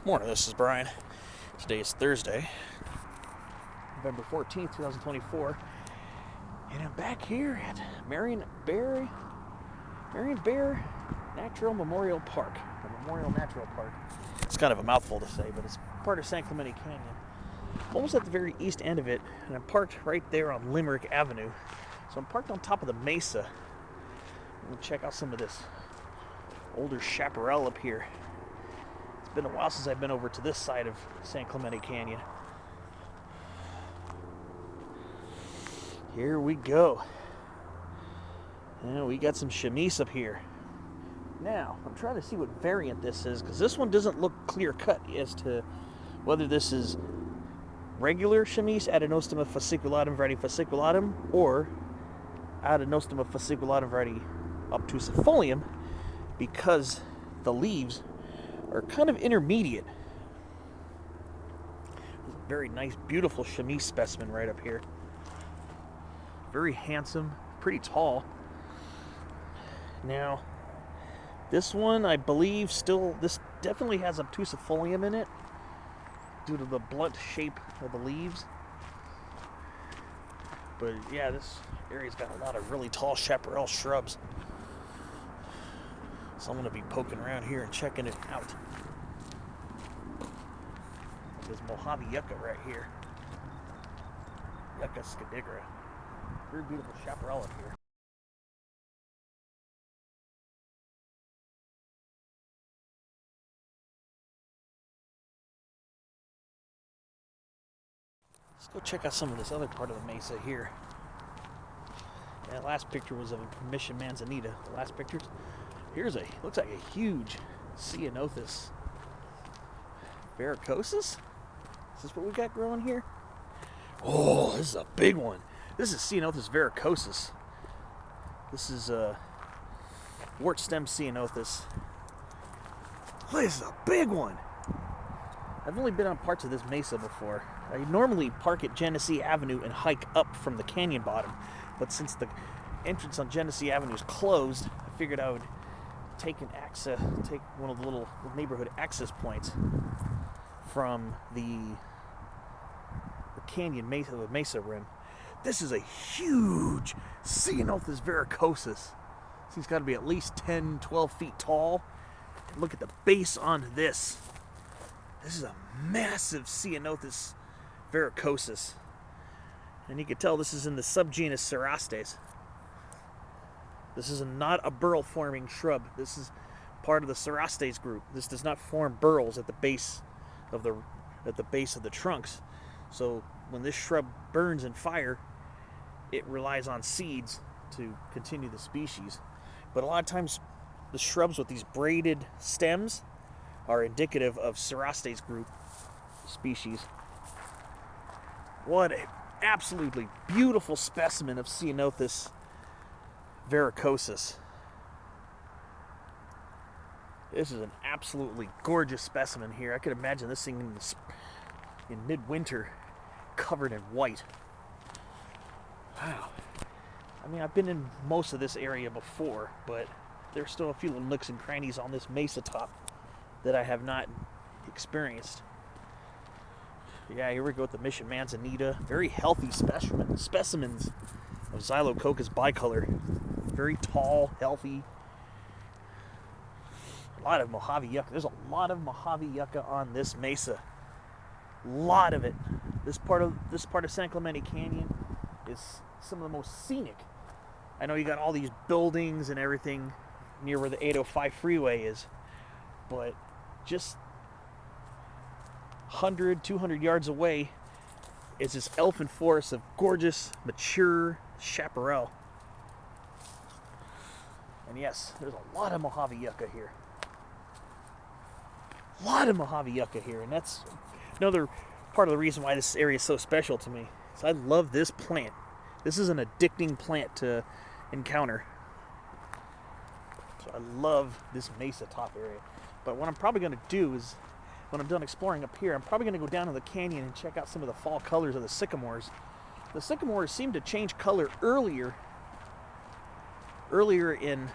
Morning, this is Brian. Today is Thursday, November 14th, 2024, and I'm back here at Marian Bear Natural Memorial Park, the Memorial Natural Park. It's kind of a mouthful to say, but it's part of San Clemente Canyon. Almost at the very east end of it, and I'm parked right there on Limerick Avenue. So I'm parked on top of the mesa. We'll check out some of this older chaparral up here. It's been a while since I've been over to this side of San Clemente Canyon. Here we go. And we got some chamise up here. Now, I'm trying to see what variant this is, because this one doesn't look clear-cut as to whether this is regular chamise, Adenostoma fasciculatum variety fasciculatum, or Adenostoma fasciculatum variety obtusifolium, because the leaves are kind of intermediate. Very nice, beautiful chamise specimen right up here. Very handsome, pretty tall. Now, this one, I believe, this definitely has obtusifolium in it due to the blunt shape of the leaves. But yeah, this area's got a lot of really tall chaparral shrubs. So I'm going to be poking around here and checking it out. There's Mojave yucca right here. Yucca scadigra. Very beautiful chaparral up here. Let's go check out some of this other part of the mesa here. That last picture was of a Mission manzanita. The last pictures. Here's looks like a huge Ceanothus varicosas. Is this what we got growing here? Oh, this is a big one. This is Ceanothus varicosas. This is wart stem Ceanothus. This is a big one. I've only been on parts of this mesa before. I normally park at Genesee Avenue and hike up from the canyon bottom, but since the entrance on Genesee Avenue is closed, I figured I would take one of the little neighborhood access points from the canyon mesa rim. This is a huge Ceanothus varicosas. This thing's got to be at least 10, 12 feet tall. And look at the base on this. This is a massive Ceanothus varicosas. And you can tell this is in the subgenus Cerastes. This is not a burl-forming shrub. This is part of the Cerastes group. This does not form burls at the base of the trunks. So when this shrub burns in fire, it relies on seeds to continue the species. But a lot of times, the shrubs with these braided stems are indicative of Cerastes group species. What an absolutely beautiful specimen of Ceanothus varicosas. This is an absolutely gorgeous specimen here. I could imagine this thing in midwinter covered in white. Wow. I mean, I've been in most of this area before, but there's still a few little nooks and crannies on this mesa top that I have not experienced. Yeah, here we go with the Mission manzanita. Very healthy specimens of Xylococcus bicolor. Very tall, healthy. A lot of Mojave yucca. There's a lot of Mojave yucca on this mesa. A lot of it. This part of San Clemente Canyon is some of the most scenic. I know you got all these buildings and everything near where the 805 freeway is, but just 100, 200 yards away is this elfin forest of gorgeous, mature chaparral. And yes, there's a lot of Mojave yucca here. A lot of Mojave yucca here, and that's another part of the reason why this area is so special to me. So I love this plant. This is an addicting plant to encounter. So I love this mesa top area. But what I'm probably going to do is, when I'm done exploring up here, I'm probably going to go down to the canyon and check out some of the fall colors of the sycamores. The sycamores seem to change color earlier in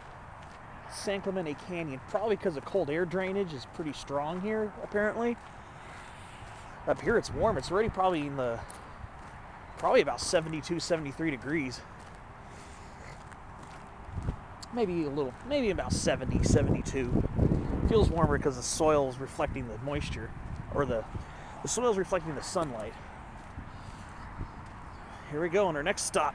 San Clemente Canyon, probably because the cold air drainage is pretty strong here, apparently. Up here it's warm. It's already probably in the, probably about 72, 73 degrees. Maybe a little, maybe about 70, 72. Feels warmer because the soil is reflecting the moisture, or the soil is reflecting the sunlight. Here we go on our next stop.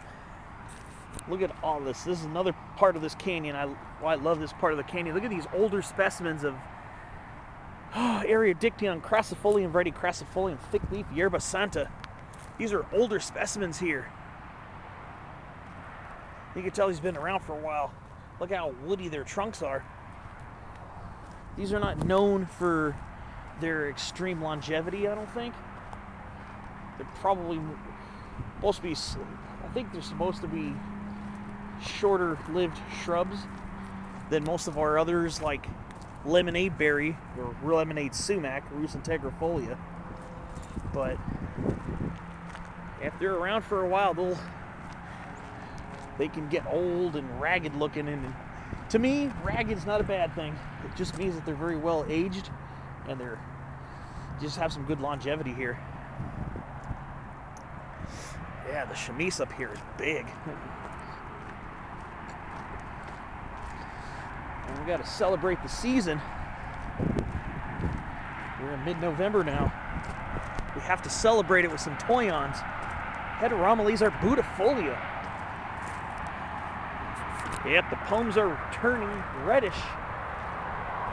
Look at all this. This is another part of this canyon. I love this part of the canyon. Look at these older specimens of Eriodictyon crassifolium, Verdi crassifolium, thickleaf yerba santa. These are older specimens here. You can tell these been around for a while. Look how woody their trunks are. These are not known for their extreme longevity, I don't think. They're probably supposed to be, I think they're supposed to be shorter-lived shrubs than most of our others, like lemonade berry or lemonade sumac, Rus integrifolia. But if they're around for a while, they can get old and ragged looking, and to me, ragged is not a bad thing. It just means that they're very well aged and they're just have some good longevity here. Yeah, the chamise up here is big. And we got to celebrate the season. We're in mid-November now. We have to celebrate it with some toyons. Heteromeles arbutifolia. Yep, the pomes are turning reddish.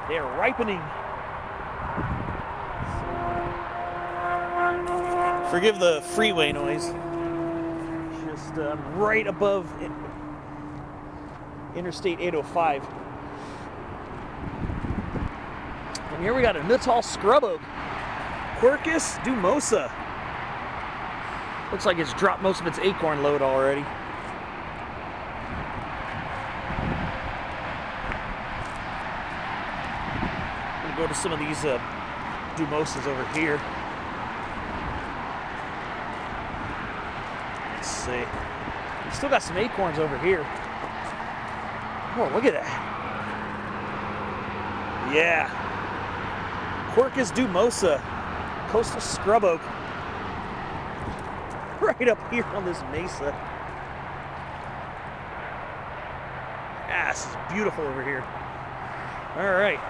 They are ripening. Forgive the freeway noise. Just right above Interstate 805. And here we got a Nuttall scrub oak, Quercus dumosa. Looks like it's dropped most of its acorn load already. Go to some of these dumosas over here. Let's see. We still got some acorns over here. Oh, look at that. Yeah. Quercus dumosa, coastal scrub oak. Right up here on this mesa. Ah, this is beautiful over here. All right.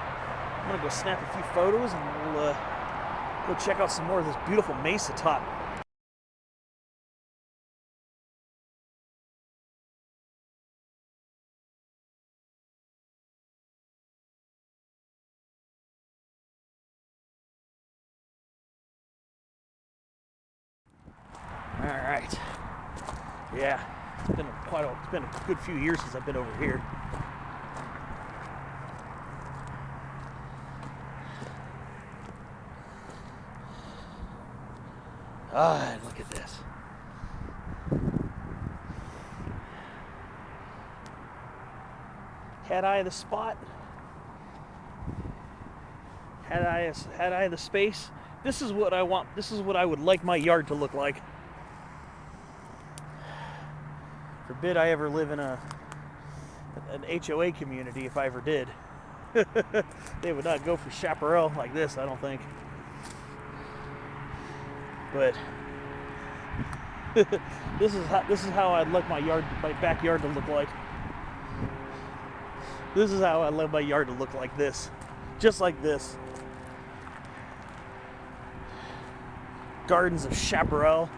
I'm gonna go snap a few photos and we'll go check out some more of this beautiful mesa top. All right. Yeah, it's been a good few years since I've been over here. Ah, look at this. Had I the spot, had I the space, this is what I want. This is what I would like my yard to look like. Forbid I ever live in an HOA community. If I ever did, they would not go for chaparral like this, I don't think. But this is how I'd like my backyard to look like. This is how I'd like my yard to look like this, just like this. Gardens of chaparral.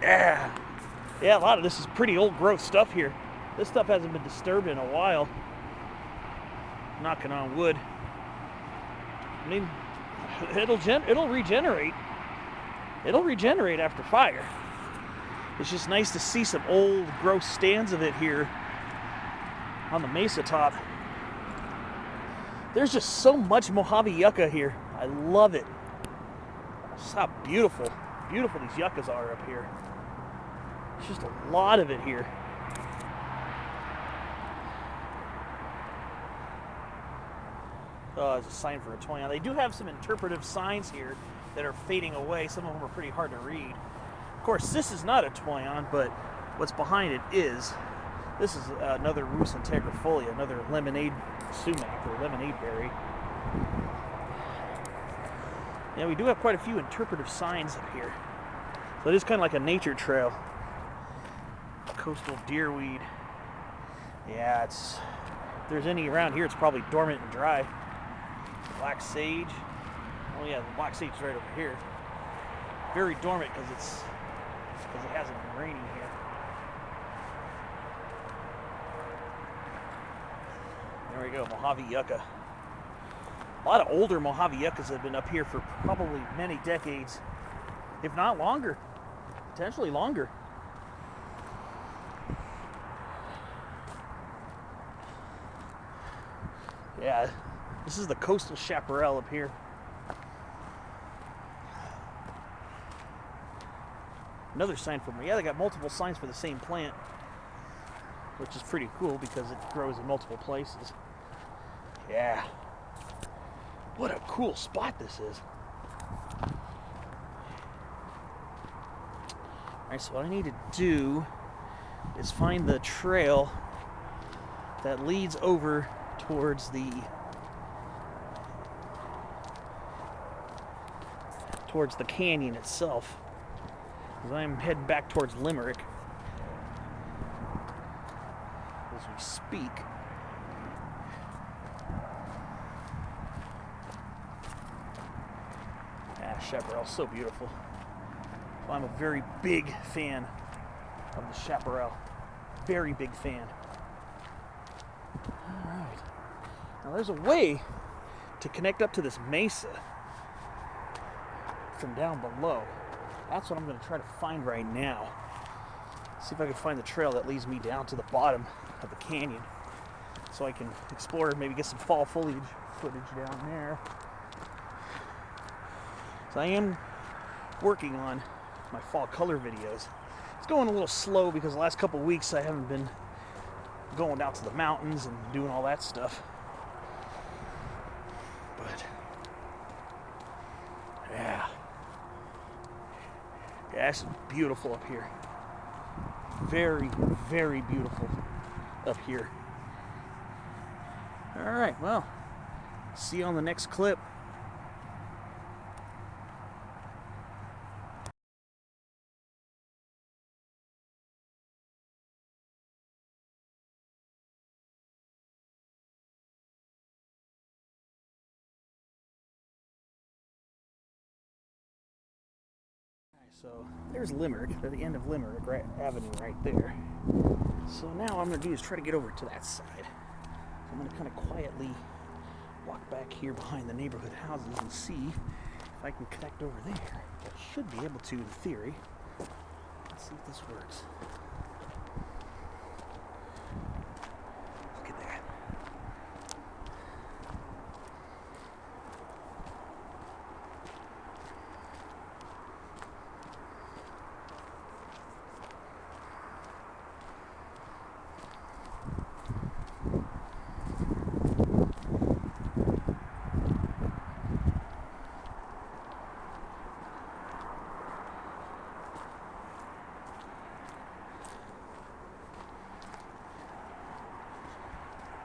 Yeah, a lot of this is pretty old growth stuff here. This stuff hasn't been disturbed in a while. Knocking on wood. I mean, it'll regenerate. It'll regenerate after fire. It's just nice to see some old growth stands of it here on the mesa top. There's just so much Mojave yucca here. I love it. Just how beautiful these yuccas are up here. It's just a lot of it here. As a sign for a toyon. They do have some interpretive signs here that are fading away. Some of them are pretty hard to read. Of course, this is not a toyon, but what's behind it is. This is another Rus integrifolia, another lemonade sumac or lemonade berry. Yeah, we do have quite a few interpretive signs up here. So it is kind of like a nature trail. Coastal deerweed. Yeah, if there's any around here, it's probably dormant and dry. Black sage. Oh yeah, the black sage is right over here. Very dormant because it hasn't been raining here. There we go, Mojave yucca. A lot of older Mojave yuccas have been up here for probably many decades, if not longer, potentially longer. Yeah, this is the coastal chaparral up here. Another sign for me. Yeah, they got multiple signs for the same plant, which is pretty cool because it grows in multiple places. Yeah. What a cool spot this is. Alright, so what I need to do is find the trail that leads over towards the canyon itself. Because I'm heading back towards Limerick as we speak. Chaparral, so beautiful. Well, I'm a very big fan of the chaparral. Very big fan. Alright. Now there's a way to connect up to this mesa from down below. That's what I'm going to try to find right now. See if I can find the trail that leads me down to the bottom of the canyon so I can explore, maybe get some fall foliage footage down there. So I am working on my fall color videos. It's going a little slow because the last couple of weeks I haven't been going out to the mountains and doing all that stuff. But yeah, it's beautiful up here. Very, very beautiful up here. All right, well, see you on the next clip. So there's Limerick, at the end of Limerick Avenue right there. So now what I'm going to do is try to get over to that side. So I'm going to kind of quietly walk back here behind the neighborhood houses and see if I can connect over there. I should be able to in theory. Let's see if this works. Look at that.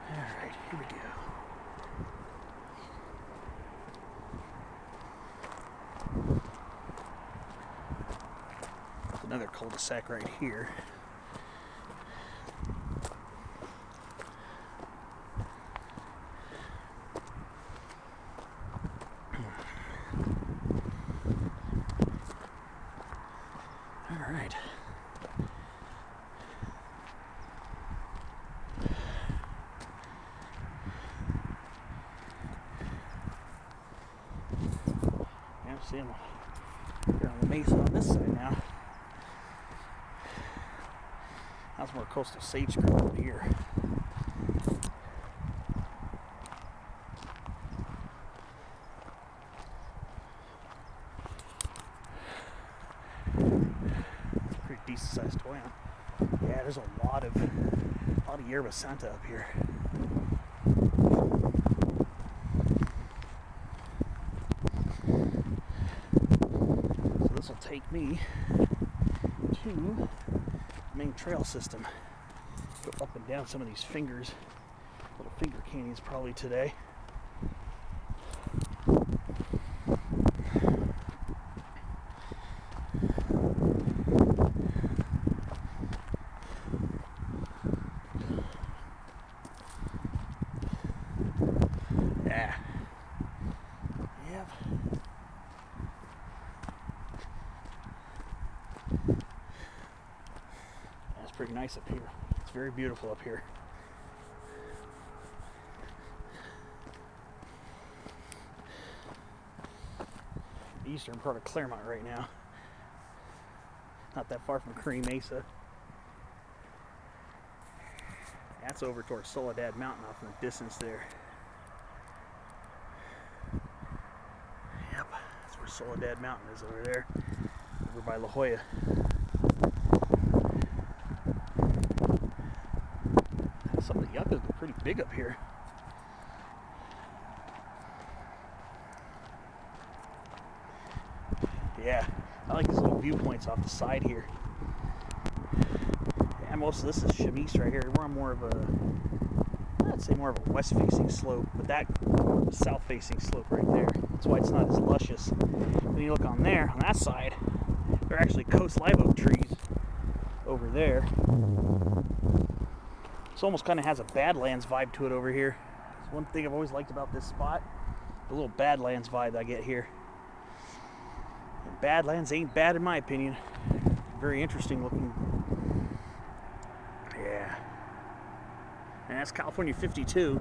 Alright, here we go. Another cul-de-sac right here. Alright. See them here on the mesa on this side now. That's more coastal sage grow over here. Pretty decent sized toy. Yeah, there's a lot of yerba santa up here. This will take me to the main trail system. Go up and down some of these fingers, little finger canyons probably today. Yeah. Yep. That's pretty nice up here. It's very beautiful up here. The eastern part of Clairemont right now. Not that far from Cream Mesa. That's over towards Soledad Mountain off in the distance there. Yep, that's where Soledad Mountain is over there, over by La Jolla. Some of the yuccas are pretty big up here. Yeah, I like these little viewpoints off the side here. Yeah, most of this is chamise right here. We're on more of a, I'd say more of a west-facing slope, but that south-facing slope right there. That's why it's not as luscious. When you look on there, on that side, there are actually coast live oak trees over there. This almost kind of has a Badlands vibe to it over here. It's one thing I've always liked about this spot, the little Badlands vibe I get here. And Badlands ain't bad in my opinion. Very interesting looking. Yeah. And that's California 52,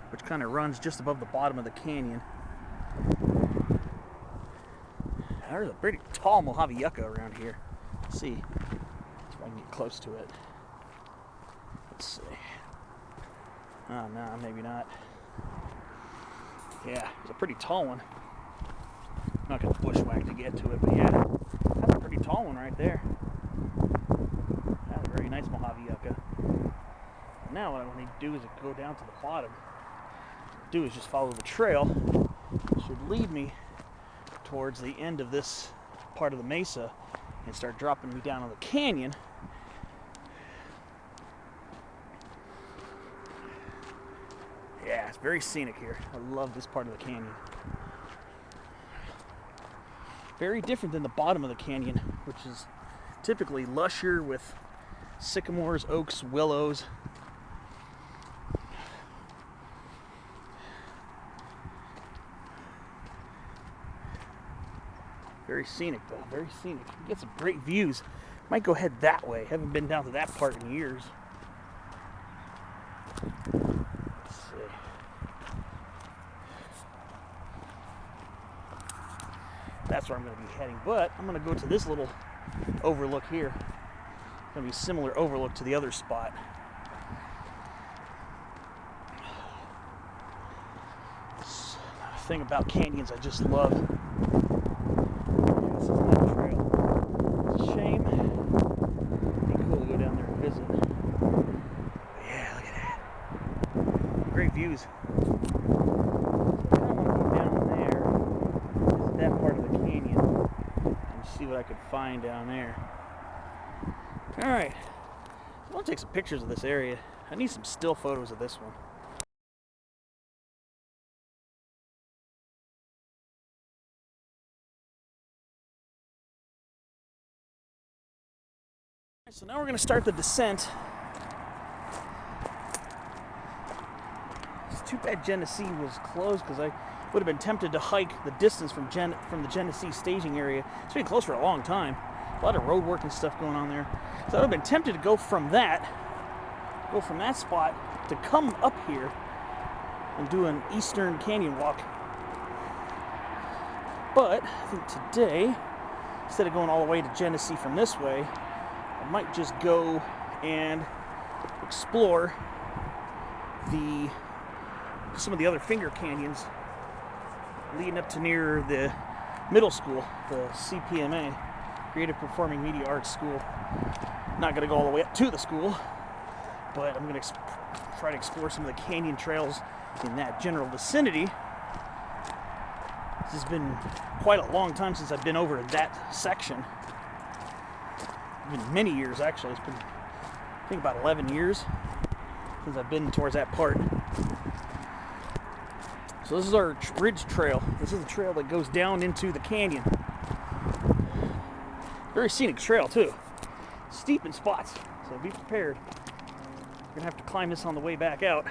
which kind of runs just above the bottom of the canyon. There's a pretty tall Mojave yucca around here. Let's see if I can get close to it. Let's see. Oh, no, maybe not. Yeah, it's a pretty tall one. I'm not going to bushwhack to get to it, but yeah, that's a pretty tall one right there. That's a very nice Mojave yucca. Now what I need to do is go down to the bottom. Do is just follow the trail. It should lead me towards the end of this part of the mesa and start dropping me down on the canyon. Yeah, it's very scenic here. I love this part of the canyon. Very different than the bottom of the canyon, which is typically lusher with sycamores, oaks, willows. Very scenic though, very scenic. You get some great views. Might go head that way. Haven't been down to that part in years. Let's see. That's where I'm going to be heading, but I'm going to go to this little overlook here. It's going to be a similar overlook to the other spot. This thing about canyons I just love. This is that trail. It's a shame. It'd be cool to go down there and visit. But yeah, look at that. Great views. That part of the canyon and see what I could find down there. Alright, I want to take some pictures of this area. I need some still photos of this one. So now we're going to start the descent. It's too bad Genesee was closed because I would have been tempted to hike the distance from the Genesee staging area. It's been closed for a long time. A lot of road work and stuff going on there. So I would have been tempted to go from that spot to come up here and do an Eastern Canyon walk. But I think today, instead of going all the way to Genesee from this way, I might just go and explore some of the other finger canyons leading up to near the middle school, the CPMA, Creative Performing Media Arts School. Not going to go all the way up to the school, but I'm going to try to explore some of the canyon trails in that general vicinity. This has been quite a long time since I've been over that section. It's been many years, actually. It's been think about 11 years since I've been towards that part. So this is our ridge trail. This is the trail that goes down into the canyon. Very scenic trail too. Steep in spots, so be prepared. You're gonna have to climb this on the way back out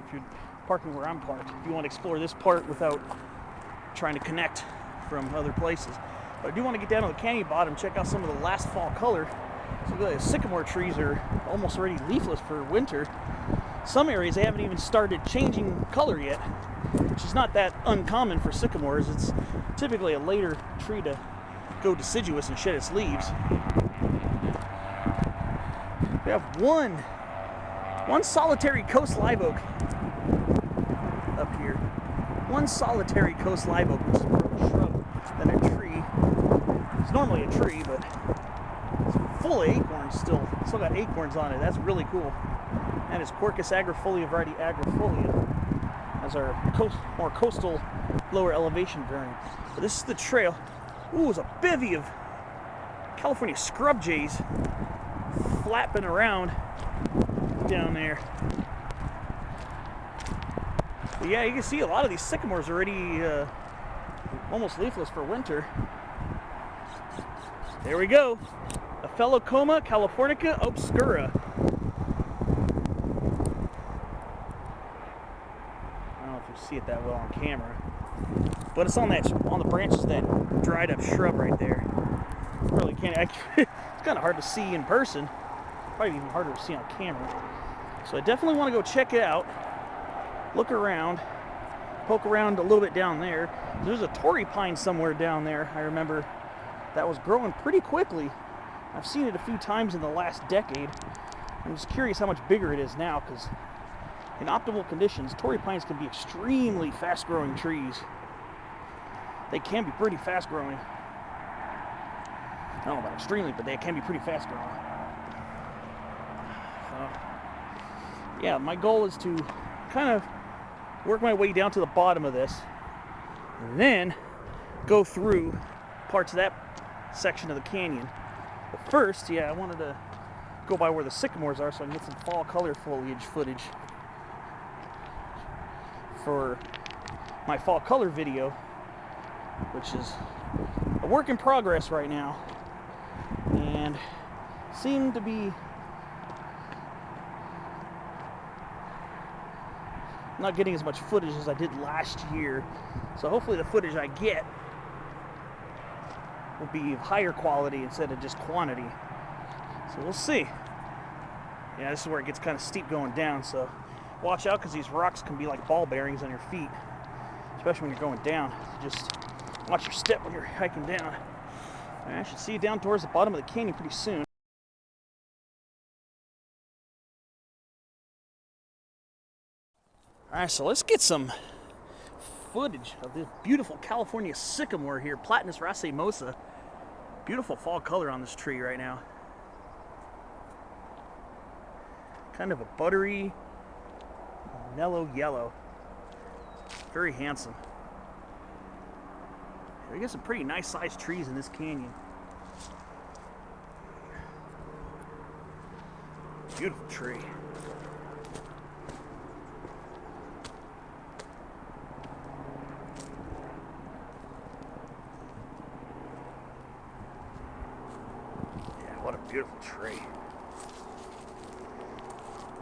if you're parking where I'm parked. If you want to explore this part without trying to connect from other places. But I do want to get down to the canyon bottom, check out some of the last fall color. So the sycamore trees are almost already leafless for winter. Some areas they haven't even started changing color yet, which is not that uncommon for sycamores. It's typically a later tree to go deciduous and shed its leaves. We have one solitary coast live oak up here. One solitary coast live oak, which is more of a shrub than a tree. It's normally a tree, but it's full of acorns still. It's still got acorns on it. That's really cool. And it's Quercus agrifolia variety agrifolia as our more coastal, lower elevation variant. But this is the trail. Ooh, there's a bevy of California scrub jays flapping around down there. But yeah, you can see a lot of these sycamores already almost leafless for winter. There we go. Aphelocoma californica obscura. I don't know if you see it that well on camera, but it's on the branches of that dried up shrub right there. Really can't. It's kind of hard to see in person. Probably even harder to see on camera. So I definitely want to go check it out. Look around, poke around a little bit down there. There's a torrey pine somewhere down there. I remember that was growing pretty quickly. I've seen it a few times in the last decade. I'm just curious how much bigger it is now, because in optimal conditions, torrey pines can be extremely fast-growing trees. They can be pretty fast-growing. I don't know about extremely, but they can be pretty fast-growing. So, yeah, my goal is to kind of work my way down to the bottom of this, and then go through parts of that section of the canyon. But first, yeah, I wanted to go by where the sycamores are so I can get some fall color foliage footage for my fall color video, which is a work in progress right now, and seem to be not getting as much footage as I did last year. So hopefully the footage I get will be of higher quality instead of just quantity. So we'll see. Yeah, this is where it gets kind of steep going down, so watch out, because these rocks can be like ball bearings on your feet, especially when you're going down. Just watch your step when you're hiking down. I should see you down towards the bottom of the canyon pretty soon. Alright, so let's get some footage of this beautiful California sycamore here, Platanus racemosa. Beautiful fall color on this tree right now. Kind of a buttery, mellow yellow. Very handsome. We got some pretty nice sized trees in this canyon. Beautiful tree. What a beautiful tree.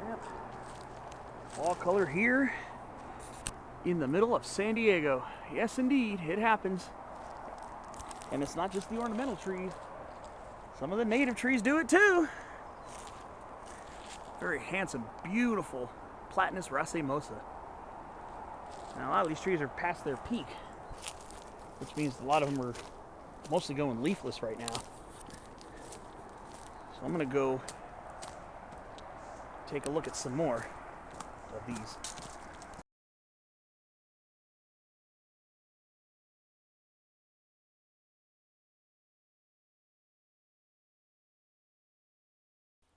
Yep. Fall color here in the middle of San Diego. Yes, indeed, it happens. And it's not just the ornamental trees. Some of the native trees do it too. Very handsome, beautiful Platanus racemosa. Now, a lot of these trees are past their peak, which means a lot of them are mostly going leafless right now. So I'm going to go take a look at some more of these.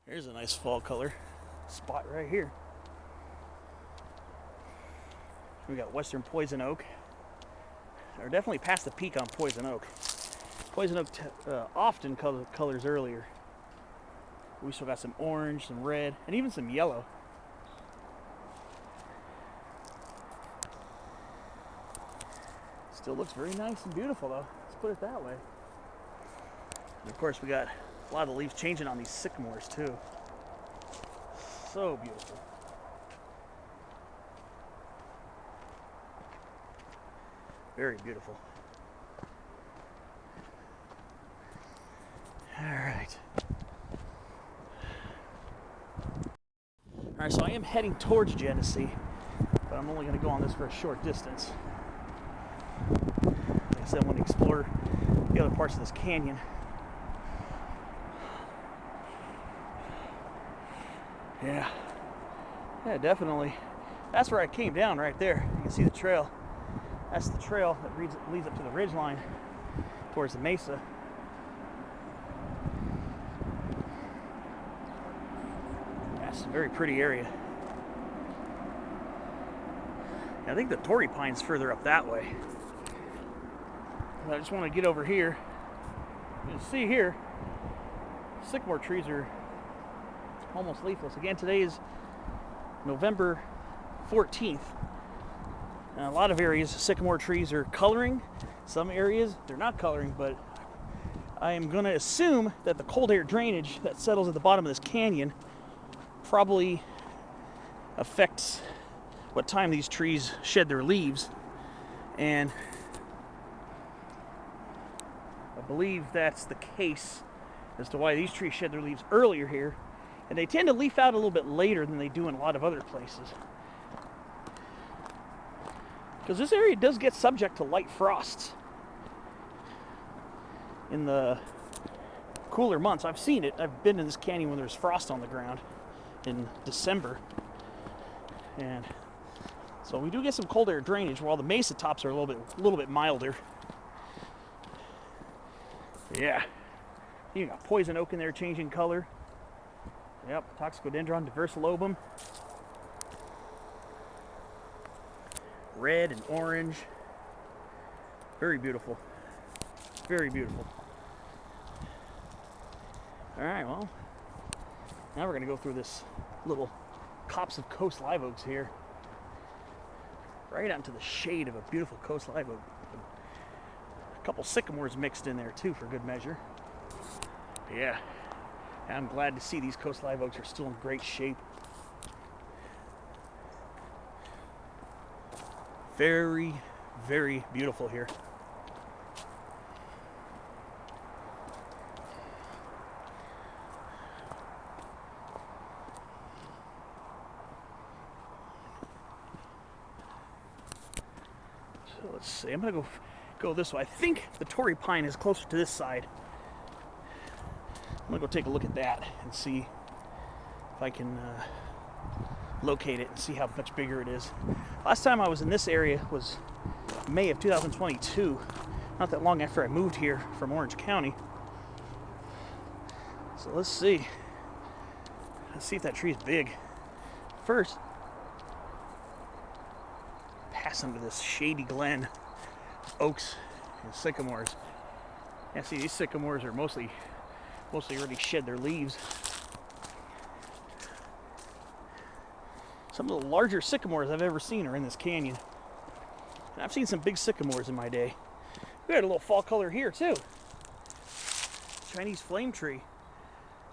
Here's a nice fall color spot right here. We got western poison oak. We're definitely past the peak on poison oak. Poison oak often colors earlier. We still got some orange, some red, and even some yellow. Still looks very nice and beautiful though, let's put it that way. And of course we got a lot of the leaves changing on these sycamores too. So beautiful. Very beautiful. Alright. Alright, so I am heading towards Genesee, but I'm only going to go on this for a short distance. Like I said, I want to explore the other parts of this canyon. Yeah, definitely. That's where I came down right there. You can see the trail. That's the trail that leads up to the ridgeline towards the mesa. That's a very pretty area. I think the Torrey Pine's further up that way. I just want to get over here. You can see here, sycamore trees are almost leafless. Again, today is November 14th. In a lot of areas, sycamore trees are coloring. Some areas, they're not coloring, but I am going to assume that the cold air drainage that settles at the bottom of this canyon probably affects what time these trees shed their leaves. And I believe that's the case as to why these trees shed their leaves earlier here. And they tend to leaf out a little bit later than they do in a lot of other places. Because this area does get subject to light frosts in the cooler months. I've seen it. I've been in this canyon when there's frost on the ground in December. And so we do get some cold air drainage while the mesa tops are a little bit milder. Yeah. You got poison oak in there changing color. Yep, Toxicodendron diversilobum. Red and orange. Very beautiful. Very beautiful. Alright, well, now we're going to go through this little copse of coast live oaks here. Right out into the shade of a beautiful coast live oak. A couple sycamores mixed in there too for good measure. Yeah, I'm glad to see these coast live oaks are still in great shape. Very, very beautiful here. So let's see, I'm gonna go this way. I think the Torrey Pine is closer to this side. I'm gonna go take a look at that and see if I can locate it and see how much bigger it is. Last time I was in this area was May of 2022, not that long after I moved here from Orange County. So let's see if that tree is big. First, pass under this shady glen, oaks and sycamores. Yeah, see, these sycamores are mostly already shed their leaves. Some of the larger sycamores I've ever seen are in this canyon. And I've seen some big sycamores in my day. We had a little fall color here too. Chinese flame tree,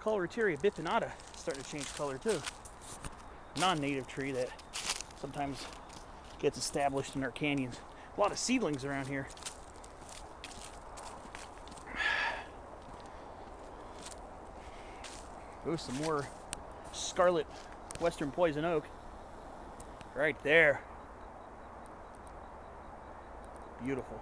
Colorateria bipinata, starting to change color too. Non-native tree that sometimes gets established in our canyons. A lot of seedlings around here. Ooh, some more scarlet western poison oak. Right there. Beautiful.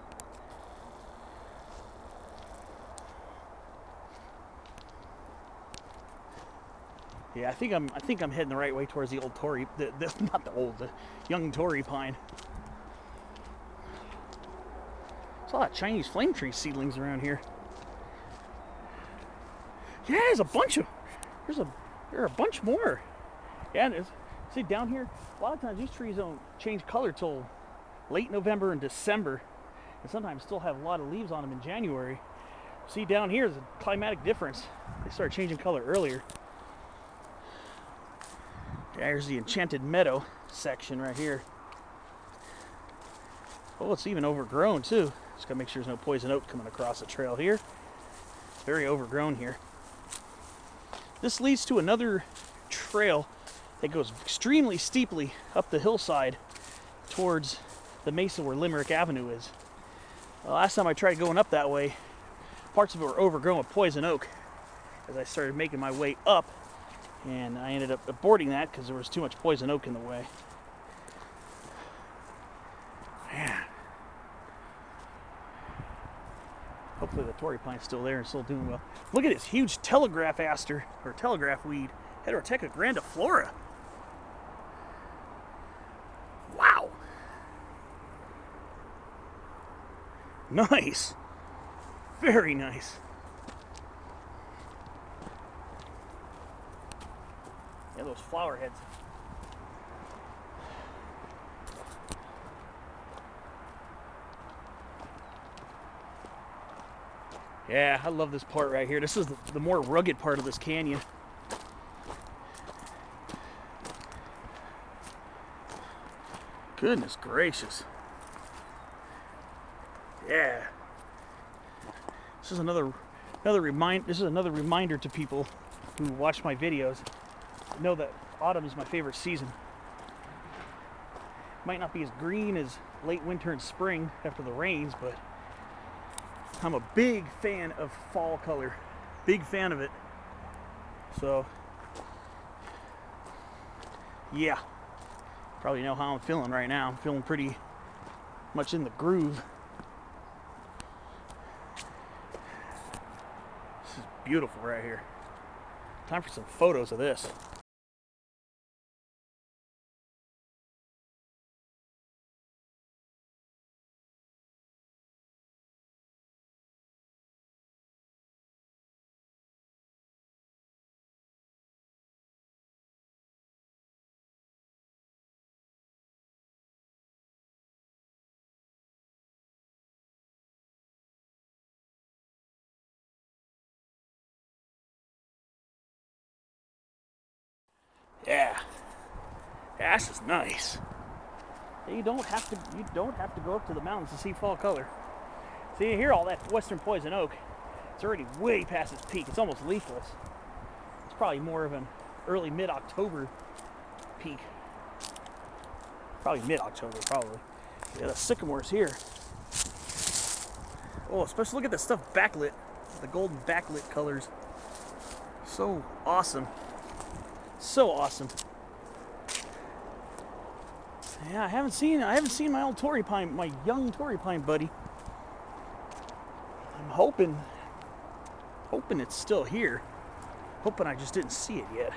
Yeah, I think I'm heading the right way towards the old Torrey, the young Torrey pine. There's a lot of Chinese flame tree seedlings around here. Yeah, there's a bunch of there are a bunch more. Yeah, and see down here, a lot of times these trees don't change color till late November and December, and sometimes still have a lot of leaves on them in January. See down here is a climatic difference. They start changing color earlier. Okay, here's the Enchanted Meadow section right here. Oh, it's even overgrown too. Just gotta make sure there's no poison oak coming across the trail here. It's very overgrown here. This leads to another trail that goes extremely steeply up the hillside towards the mesa where Limerick Avenue is. The last time I tried going up that way, parts of it were overgrown with poison oak. As I started making my way up, and I ended up aborting that because there was too much poison oak in the way. Man. Hopefully the Torrey pine's still there and still doing well. Look at this huge telegraph aster, or telegraph weed, Heteroteca grandiflora. Wow. Nice. Very nice. Yeah, those flower heads. Yeah, I love this part right here. This is the more rugged part of this canyon. Goodness gracious. Yeah. This is another reminder to people who watch my videos. Know that autumn is my favorite season. Might not be as green as late winter and spring after the rains, but I'm a big fan of fall color. Big fan of it. So, yeah. Probably know how I'm feeling right now. I'm feeling pretty much in the groove. This is beautiful right here. Time for some photos of this. Yeah. Yeah, this is nice. You don't have to go up to the mountains to see fall color. See, you hear all that western poison oak. It's already way past its peak. It's almost leafless. It's probably more of an early mid-October peak. Probably mid-October, probably. Yeah, the sycamores here. Oh, especially look at the stuff backlit. The golden backlit colors. So awesome. So awesome. Yeah, I haven't seen my old Torrey pine, my young Torrey pine buddy. I'm hoping it's still here. Hoping I just didn't see it yet.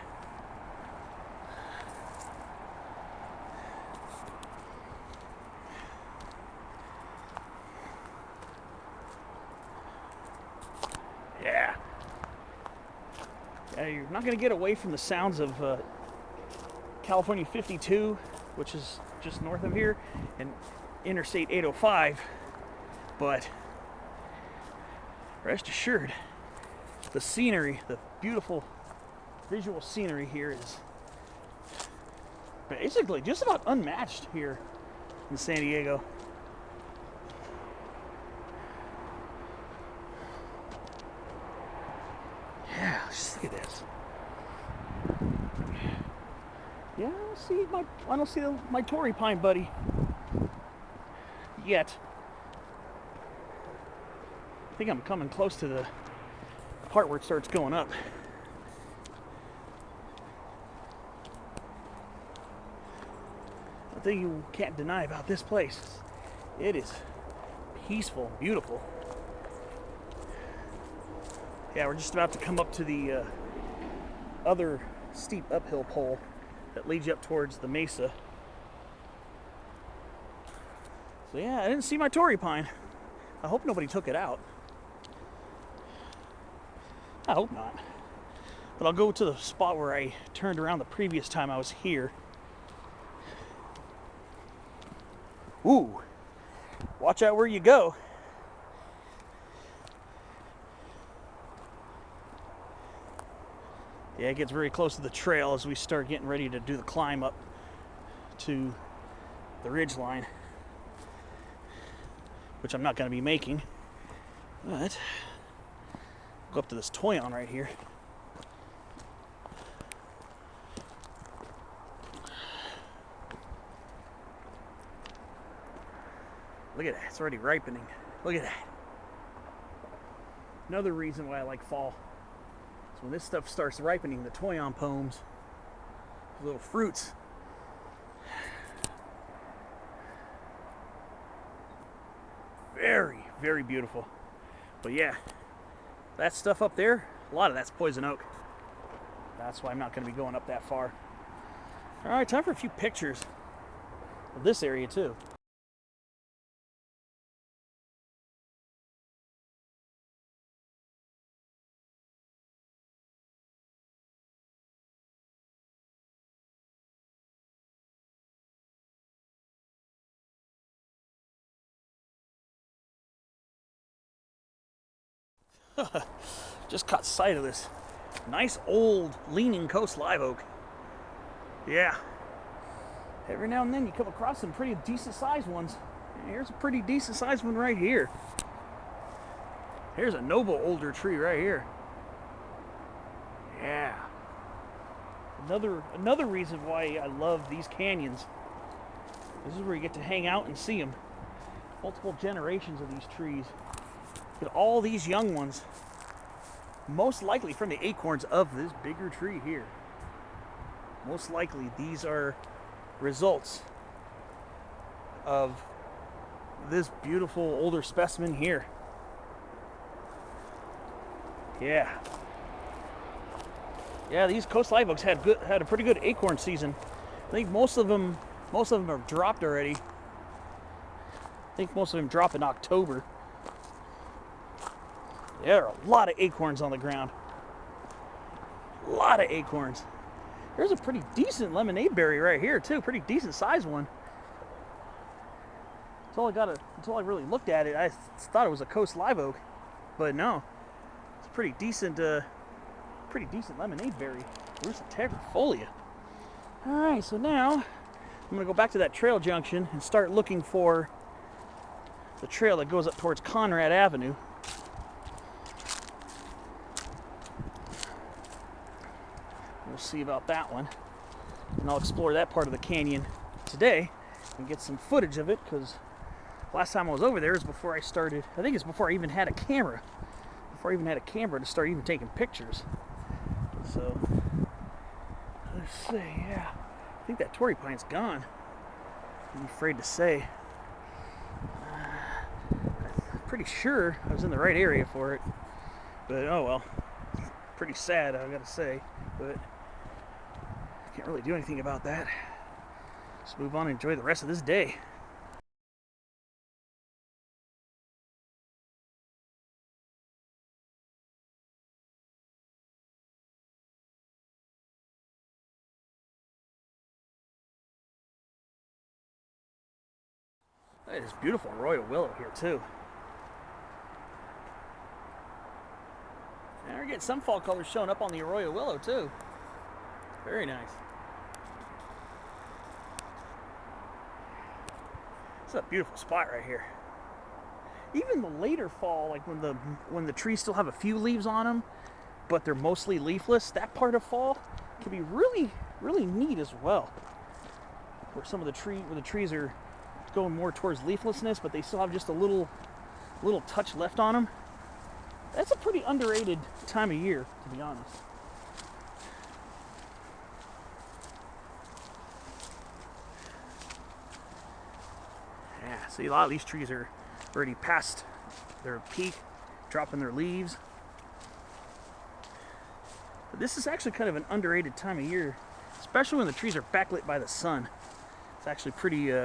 Yeah. Yeah, you're not going to get away from the sounds of California 52, which is just north of here, and Interstate 805, but rest assured, the scenery, the beautiful visual scenery here is basically just about unmatched here in San Diego. Yeah, just look at this. Yeah, I don't see my Torrey pine buddy yet. I think I'm coming close to the part where it starts going up. The thing you can't deny about this place, it is peaceful, beautiful. Yeah, we're just about to come up to the other steep uphill pole that leads you up towards the mesa. So yeah, I didn't see my Torrey pine. I hope nobody took it out. I hope not. But I'll go to the spot where I turned around the previous time I was here. Ooh, watch out where you go. Yeah, it gets very close to the trail as we start getting ready to do the climb up to the ridge line, which I'm not going to be making, but go up to this toyon right here. Look at that, it's already ripening. Look at that. Another reason why I like fall is when this stuff starts ripening, the toyon pomes, the little fruits. Very, very beautiful. But yeah, that stuff up there, a lot of that's poison oak. That's why I'm not going to be going up that far. All right, time for a few pictures of this area too. Just caught sight of this nice old leaning coast live oak. Yeah. Every now and then you come across some pretty decent sized ones. Here's a pretty decent sized one right here. Here's a noble older tree right here. Yeah. Another reason why I love these canyons. This is where you get to hang out and see them. Multiple generations of these trees. Get all these young ones, most likely from the acorns of this bigger tree here. Most likely these are results of this beautiful older specimen here. Yeah. Yeah, these coast live oaks had a pretty good acorn season. I think most of them have dropped already. I think most of them drop in October. There are a lot of acorns on the ground. A lot of acorns. There's a pretty decent lemonade berry right here too. Pretty decent sized one. Until I really looked at it, I thought it was a coast live oak, but no, it's a pretty decent lemonade berry. Rusa tegrifolia. All right, so now I'm gonna go back to that trail junction and start looking for the trail that goes up towards Conrad Avenue. We'll see about that one, and I'll explore that part of the canyon today and get some footage of it, because last time I was over there is before I started. I think it's before I even had a camera. Before I even had a camera to start even taking pictures. So let's see. Yeah, I think that Torrey pine's gone. I'm afraid to say. I'm pretty sure I was in the right area for it, but oh well. Pretty sad, I gotta say, but can't really do anything about that. Just move on and enjoy the rest of this day. It is beautiful royal willow here too. And we're getting some fall colors showing up on the arroyo willow too. Very nice. It's a beautiful spot right here. Even the later fall, like when the trees still have a few leaves on them, but they're mostly leafless, that part of fall can be really, really neat as well. Where some of the trees are going more towards leaflessness, but they still have just a little touch left on them. That's a pretty underrated time of year, to be honest. Yeah, see, a lot of these trees are already past their peak, dropping their leaves. But this is actually kind of an underrated time of year, especially when the trees are backlit by the sun. It's actually pretty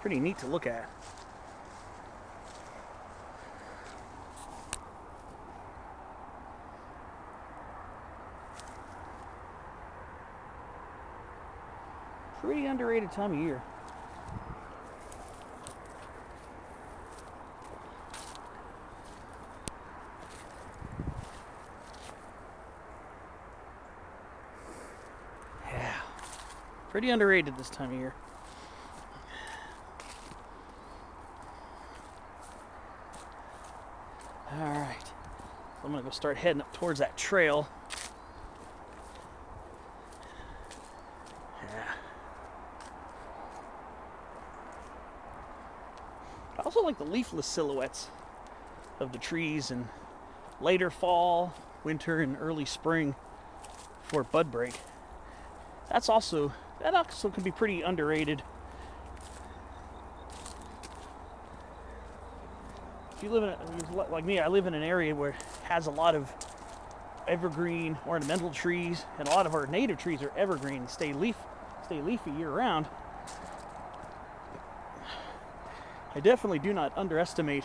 neat to look at. Pretty underrated time of year. Pretty underrated this time of year. Alright, so I'm going to go start heading up towards that trail. Yeah. I also like the leafless silhouettes of the trees in later fall, winter, and early spring for bud break. That also can be pretty underrated. If you live in like me, I live in an area where it has a lot of evergreen ornamental trees, and a lot of our native trees are evergreen and stay leafy year round. I definitely do not underestimate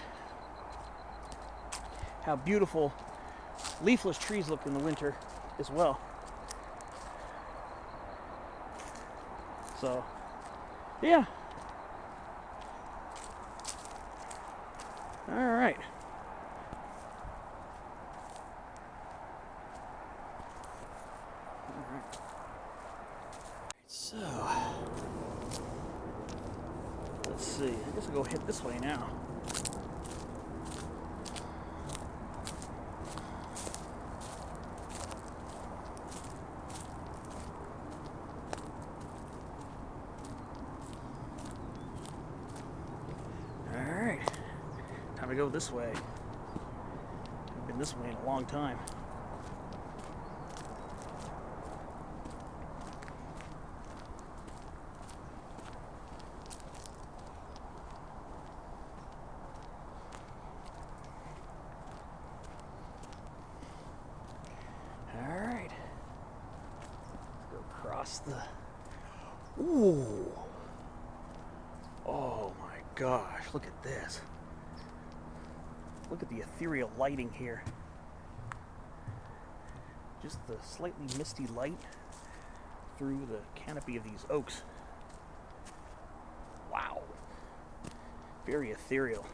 how beautiful leafless trees look in the winter as well. So, yeah. All right. So, let's see. I guess I'll go hit this way now. Alright. Time to go this way. I've been this way in a long time. Alright. Let's go across the... Ooh! Oh my gosh, look at this. Look at the ethereal lighting here. Just the slightly misty light through the canopy of these oaks. Wow. Very ethereal.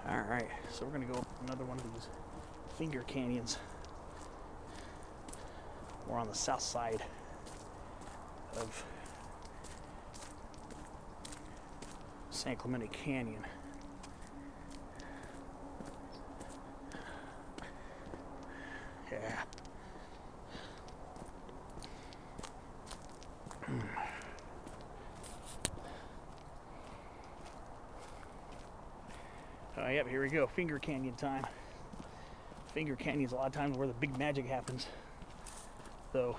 Alright, so we're going to go up another one of these finger canyons. We're on the south side of San Clemente Canyon. Yeah. Oh, yep, here we go. Finger Canyon time. Finger Canyon's a lot of times where the big magic happens. Though,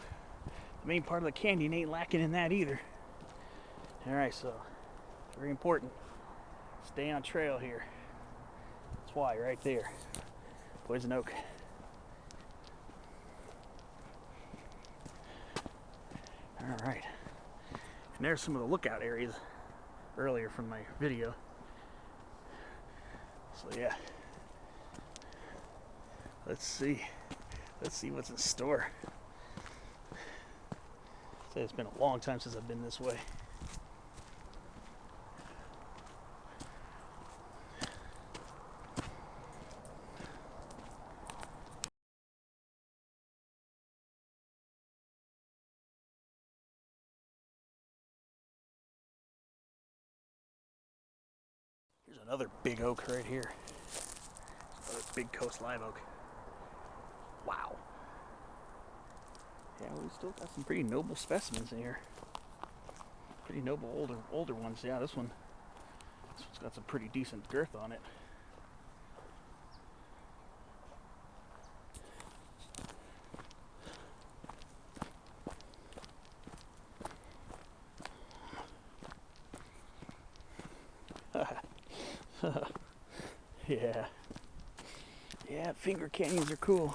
the main part of the canyon ain't lacking in that either. Alright, so, very important. Stay on trail here. That's why, right there. Poison oak. Alright. And there's some of the lookout areas earlier from my video. So yeah. Let's see what's in store. It's been a long time since I've been this way. Here's another big oak right here. Another big coast live oak. Wow. Yeah, we still got some pretty noble specimens in here. Pretty noble older ones. Yeah, this one's got some pretty decent girth on it. Yeah. Yeah, finger canyons are cool.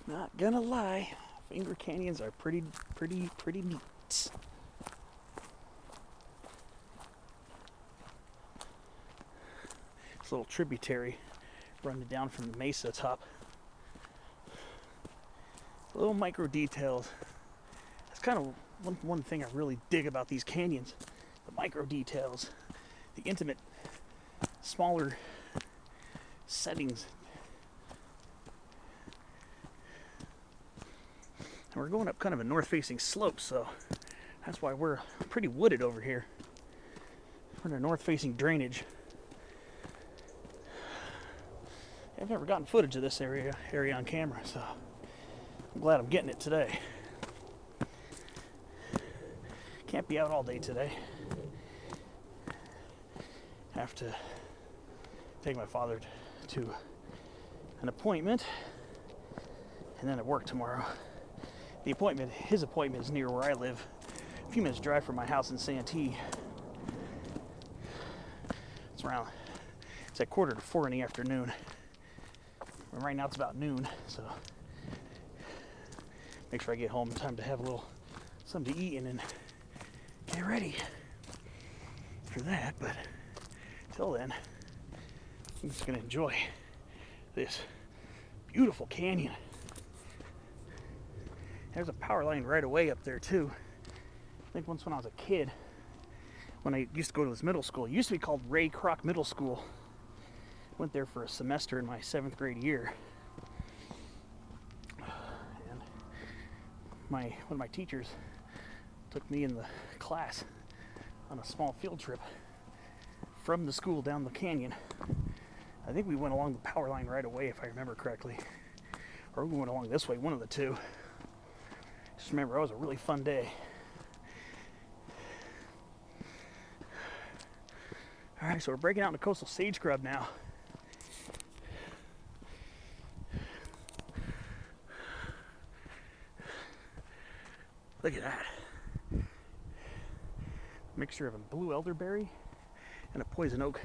Not gonna lie, finger canyons are pretty neat. This little tributary running down from the mesa top. Little micro details. That's kind of one thing I really dig about these canyons. The micro details. The intimate, smaller settings we're going up kind of a north-facing slope, so that's why we're pretty wooded over here. We're in a north-facing drainage. I've never gotten footage of this area on camera, so I'm glad I'm getting it today. Can't be out all day today. Have to take my father to an appointment, and then at work tomorrow. His appointment is near where I live, a few minutes drive from my house in Santee. It's at 3:45 in the afternoon. And right now it's about noon, so make sure I get home in time to have a little something to eat and then get ready for that. But until then, I'm just gonna enjoy this beautiful canyon. There's a power line right away up there too. I think once when I was a kid, when I used to go to this middle school, it used to be called Ray Kroc Middle School. Went there for a semester in my 7th grade year. And one of my teachers took me and the class on a small field trip from the school down the canyon. I think we went along the power line right away, if I remember correctly. Or we went along this way, one of the two. Just remember, it was a really fun day. Alright, so we're breaking out into coastal sage scrub now. Look at that. Mixture of a blue elderberry and a poison oak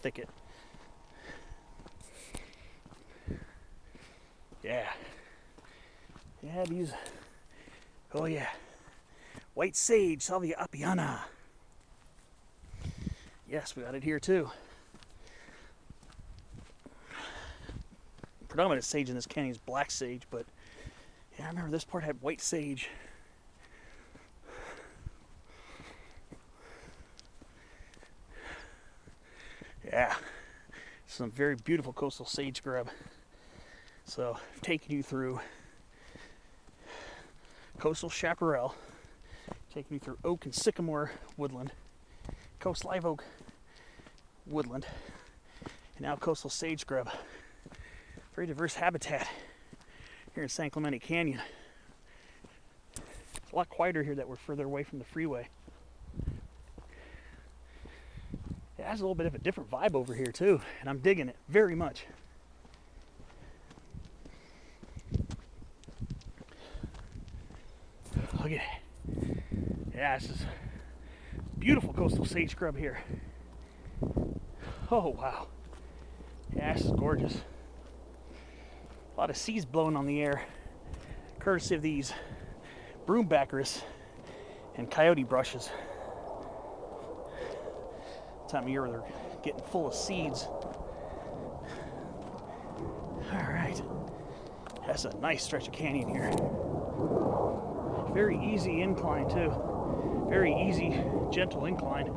thicket. Yeah. Yeah, these. Oh yeah. White sage, Salvia apiana. Yes, we got it here too. Predominant sage in this canyon is black sage, but yeah, I remember this part had white sage. Yeah, some very beautiful coastal sage scrub. So, I've taken you through coastal chaparral, taking you through oak and sycamore woodland, coast live oak woodland, and now coastal sage scrub. Very diverse habitat here in San Clemente Canyon. It's a lot quieter here that we're further away from the freeway. It has a little bit of a different vibe over here too, and I'm digging it very much. Look at it. Yeah, this is beautiful coastal sage scrub here. Oh wow. Yeah, this is gorgeous. A lot of seeds blowing on the air, courtesy of these broombaccaris and coyote brushes. Time of year where they're getting full of seeds. All right, that's a nice stretch of canyon here. Very easy incline too. Very easy, gentle incline.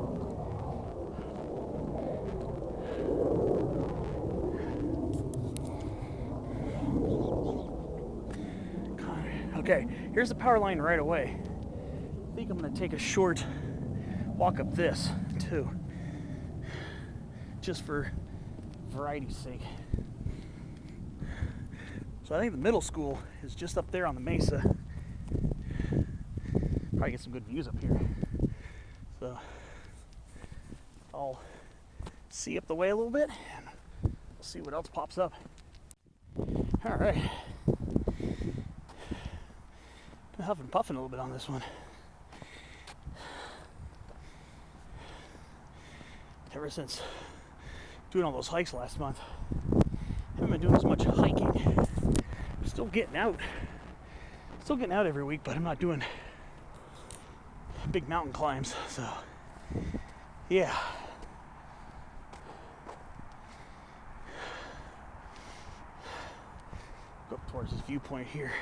Okay, here's the power line right away. I think I'm gonna take a short walk up this too, just for variety's sake. So I think the middle school is just up there on the mesa. Probably get some good views up here. So I'll see up the way a little bit and we'll see what else pops up. All right. Been huffing and puffing a little bit on this one. Ever since doing all those hikes last month, haven't been doing as much hiking. Still getting out every week, but I'm not doing big mountain climbs, so yeah. Go up towards this viewpoint here.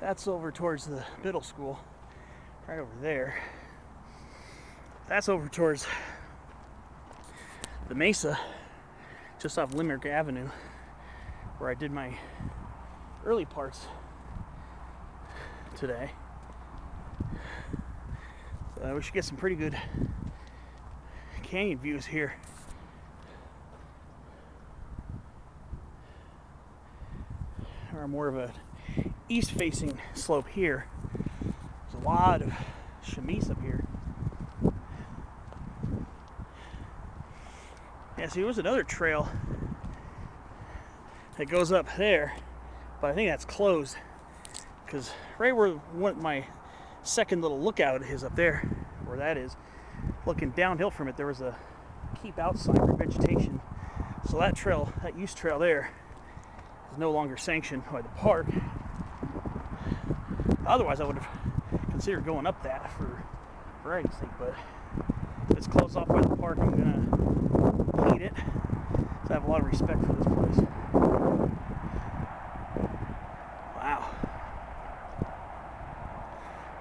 That's over towards the middle school, right over there. That's over towards the mesa, just off Limerick Avenue, where I did my early parts today. So we should get some pretty good canyon views here. Or more of a east-facing slope here. There's a lot of chamise up here. Yeah, see, there was another trail that goes up there, but I think that's closed because right where my second little lookout is up there, where that is, looking downhill from it, there was a keep out sign for vegetation. So that trail, that use trail there, is no longer sanctioned by the park. Otherwise, I would have considered going up that for variety's sake, but if it's closed off by the park, I'm gonna hate it. So I have a lot of respect for this place. Wow.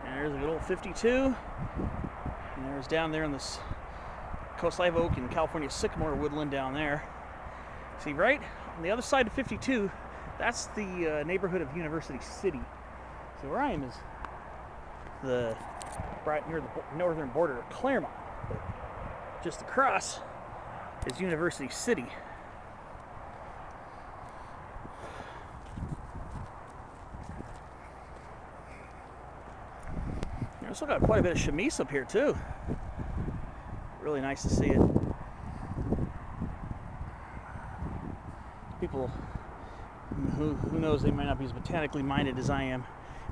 And there's a good old 52. And there's down there in this Coast Live Oak and California Sycamore woodland down there. See, right on the other side of 52, that's the neighborhood of University City. So where I am is right near the northern border of Clairemont. But just across is University City. I still got quite a bit of chamise up here too. Really nice to see it. People who knows, they might not be as botanically minded as I am.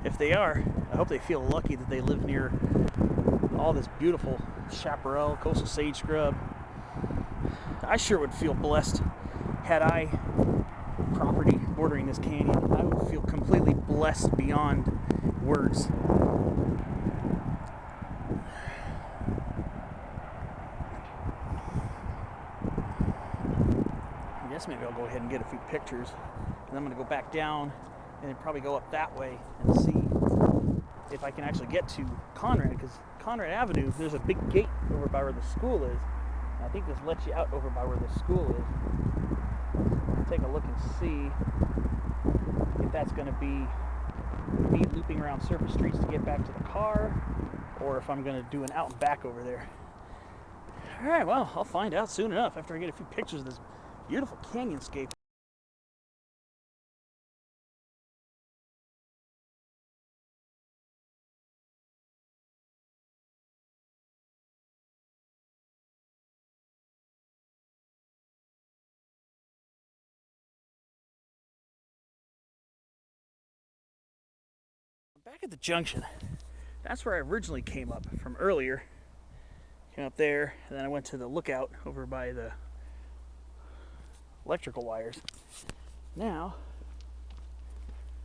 If they are, I hope they feel lucky that they live near all this beautiful chaparral, coastal sage scrub. I sure would feel blessed had I property bordering this canyon. I would feel completely blessed beyond words. I guess maybe I'll go ahead and get a few pictures, and I'm going to go back down and then probably go up that way and see if I can actually get to Conrad, because Conrad Avenue, there's a big gate over by where the school is. And I think this lets you out over by where the school is. I'll take a look and see if that's going to be me looping around surface streets to get back to the car, or if I'm going to do an out and back over there. All right, well, I'll find out soon enough after I get a few pictures of this beautiful canyonscape. Back at the junction, that's where I originally came up from earlier. Came up there, and then I went to the lookout over by the electrical wires. Now,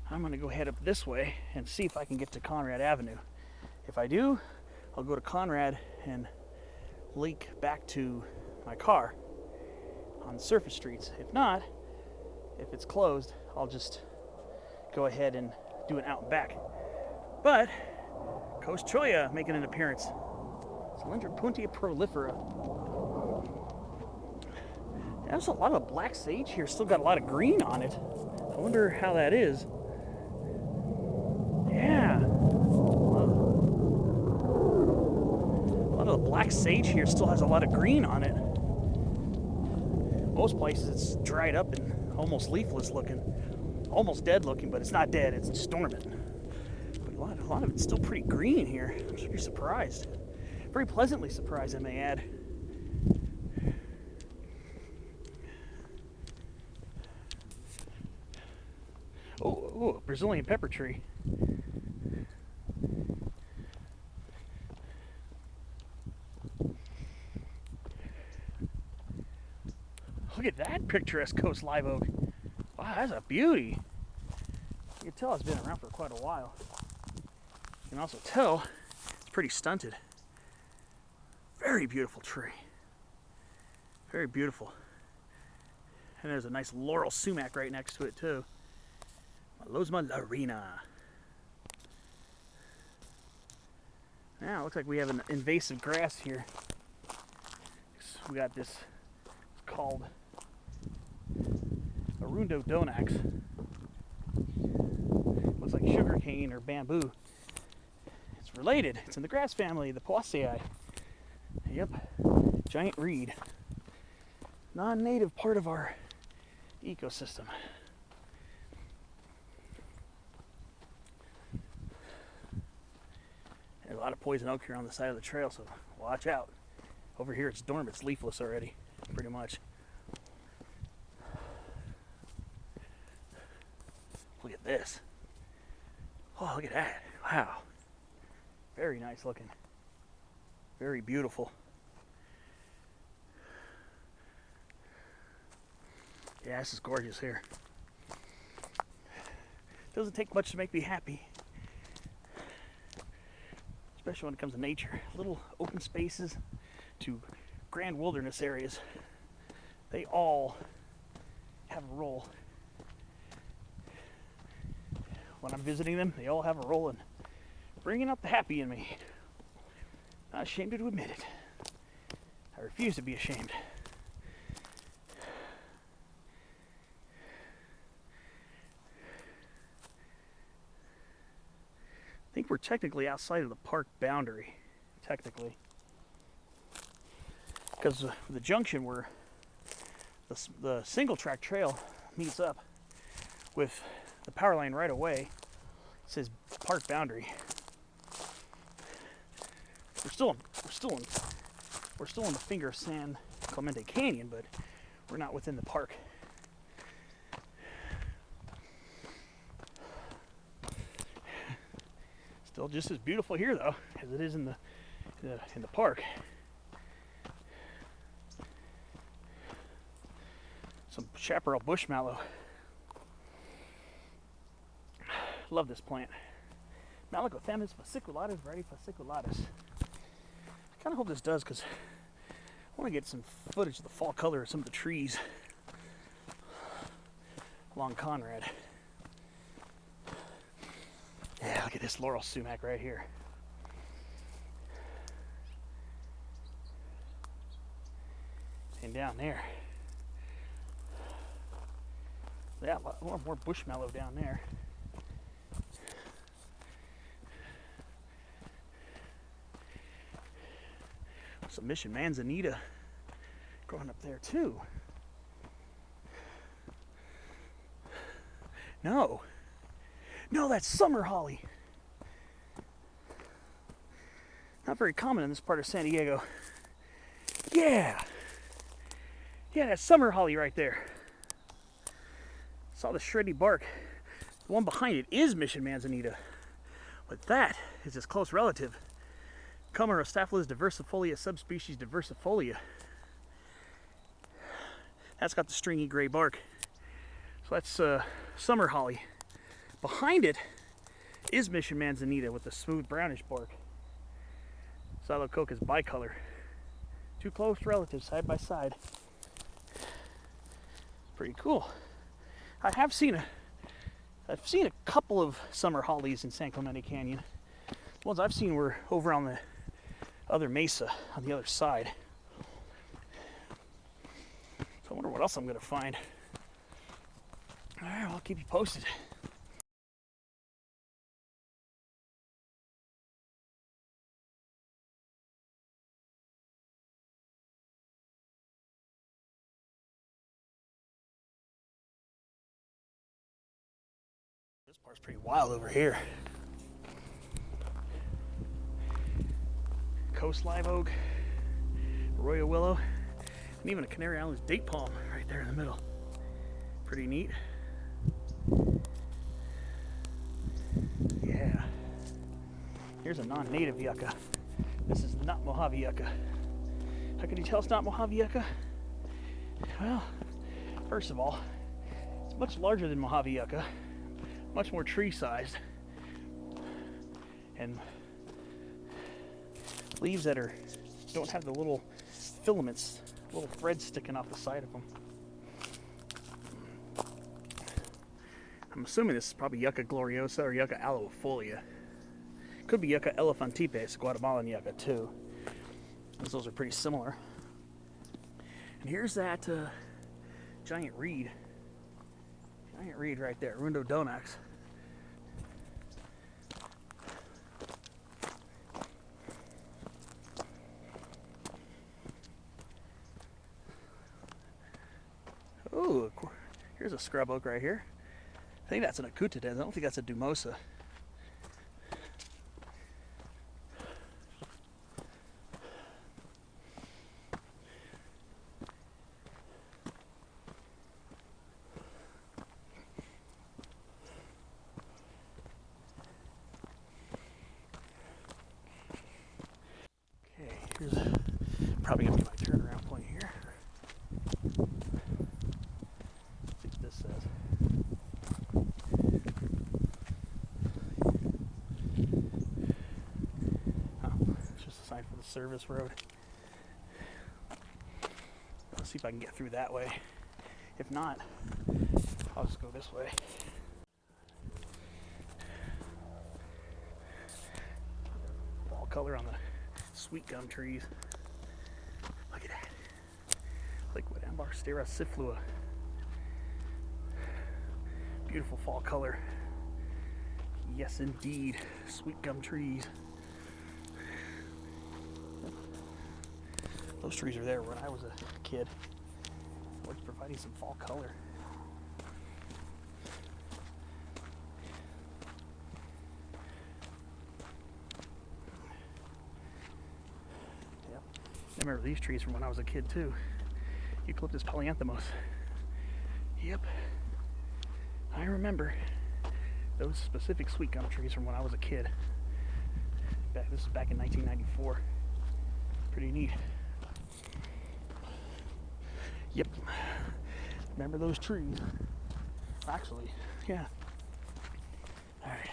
I'm going to go head up this way and see if I can get to Conrad Avenue. If I do, I'll go to Conrad and link back to my car on surface streets. If not, if it's closed, I'll just go ahead and do an out and back. But Coast Cholla making an appearance. Cylindra puntia prolifera. There's a lot of black sage here. Still got a lot of green on it. I wonder how that is. Yeah. A lot of the black sage here still has a lot of green on it. Most places it's dried up and almost leafless looking. Almost dead looking, but it's not dead. It's just dormant. But a lot of it's still pretty green here. I'm pretty surprised. Very pleasantly surprised, I may add. Oh, Brazilian pepper tree. Look at that picturesque Coast Live Oak. Wow, that's a beauty. You can tell it's been around for quite a while. You can also tell it's pretty stunted. Very beautiful tree. Very beautiful. And there's a nice laurel sumac right next to it too. Malosma larina. Now it looks like we have an invasive grass here. We got this called Arundo donax. looks like sugarcane or bamboo. It's related. It's in the grass family, the Poaceae. Yep, giant reed. Non-native part of our ecosystem. There's a lot of poison oak here on the side of the trail, so watch out. Over here it's dormant, it's leafless already, pretty much. Look at this. Oh, look at that. Wow. Very nice looking. Very beautiful. Yeah, this is gorgeous here. Doesn't take much to make me happy. Especially when it comes to nature. Little open spaces to grand wilderness areas. They all have a role. When I'm visiting them, they all have a role in bringing out the happy in me. Not ashamed to admit it. I refuse to be ashamed. I think we're technically outside of the park boundary, technically. Because the junction where the single track trail meets up with the power line right away, it says park boundary. We're still in the finger of San Clemente Canyon, but we're not within the park. Still just as beautiful here though as it is in the park. Some chaparral bush mallow. Love this plant. Malacothamus fasciculatus, variety fasciculatus. I kind of hope this does because I want to get some footage of the fall color of some of the trees along Conrad. Yeah, look at this laurel sumac right here. And down there. Yeah, a lot more bush mallow down there. Some mission manzanita growing up there too. No, that's summer holly. Not very common in this part of San Diego. Yeah, that's summer holly right there. Saw the shreddy bark. The one behind it is mission manzanita, but that is its close relative. Comerostaphylos diversifolia, subspecies diversifolia. That's got the stringy gray bark. So that's summer holly. Behind it is mission manzanita with the smooth brownish bark. Xylococcus bicolor. Two close relatives side by side. Pretty cool. I've seen a couple of summer hollies in San Clemente Canyon. The ones I've seen were over on the other mesa on the other side. So I wonder what else I'm going to find. All right, I'll keep you posted. This part's pretty wild over here. Coast live oak, arroyo willow, and even a Canary Islands date palm right there in the middle. Pretty neat. Yeah. Here's a non-native yucca. This is not Mojave yucca. How can you tell it's not Mojave yucca? Well, first of all, it's much larger than Mojave yucca, much more tree-sized, and leaves that don't have the little filaments, little threads sticking off the side of them. I'm assuming this is probably Yucca gloriosa or Yucca aloifolia. Could be Yucca elephantipes, Guatemalan yucca too, because those are pretty similar. And here's that giant reed right there, Rhododendron. Here's a scrub oak right here. I think that's an acutidens. I don't think that's a dumosa. Okay, here's probably gonna be my turnaround point here. Let's see what this says. It's just a sign for the service road. Let's see if I can get through that way. If not, I'll just go this way. Fall color on the sweet gum trees. Look at that. Liquid amber stericiflua. Beautiful fall color. Yes, indeed. Sweet gum trees. Those trees are there when I was a kid. It's providing some fall color. Yep. I remember these trees from when I was a kid too. Eucalyptus polyanthemos. Yep. I remember those specific sweet gum trees from when I was a kid. This is back in 1994. Pretty neat. Yep. Remember those trees. Actually, yeah. Alright.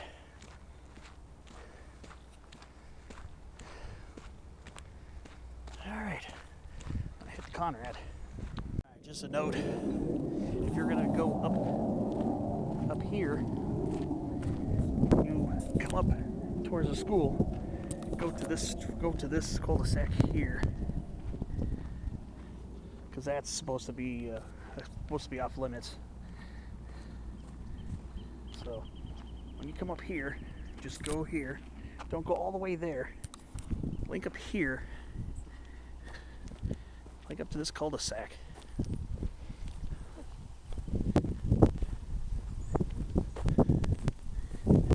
Alright. I hit the Conrad. Alright, just a note. If you're gonna go up here, you come up towards the school, go to this cul-de-sac here. Because that's supposed to be off limits. So when you come up here, just go here. Don't go all the way there. Link up here. Link up to this cul-de-sac.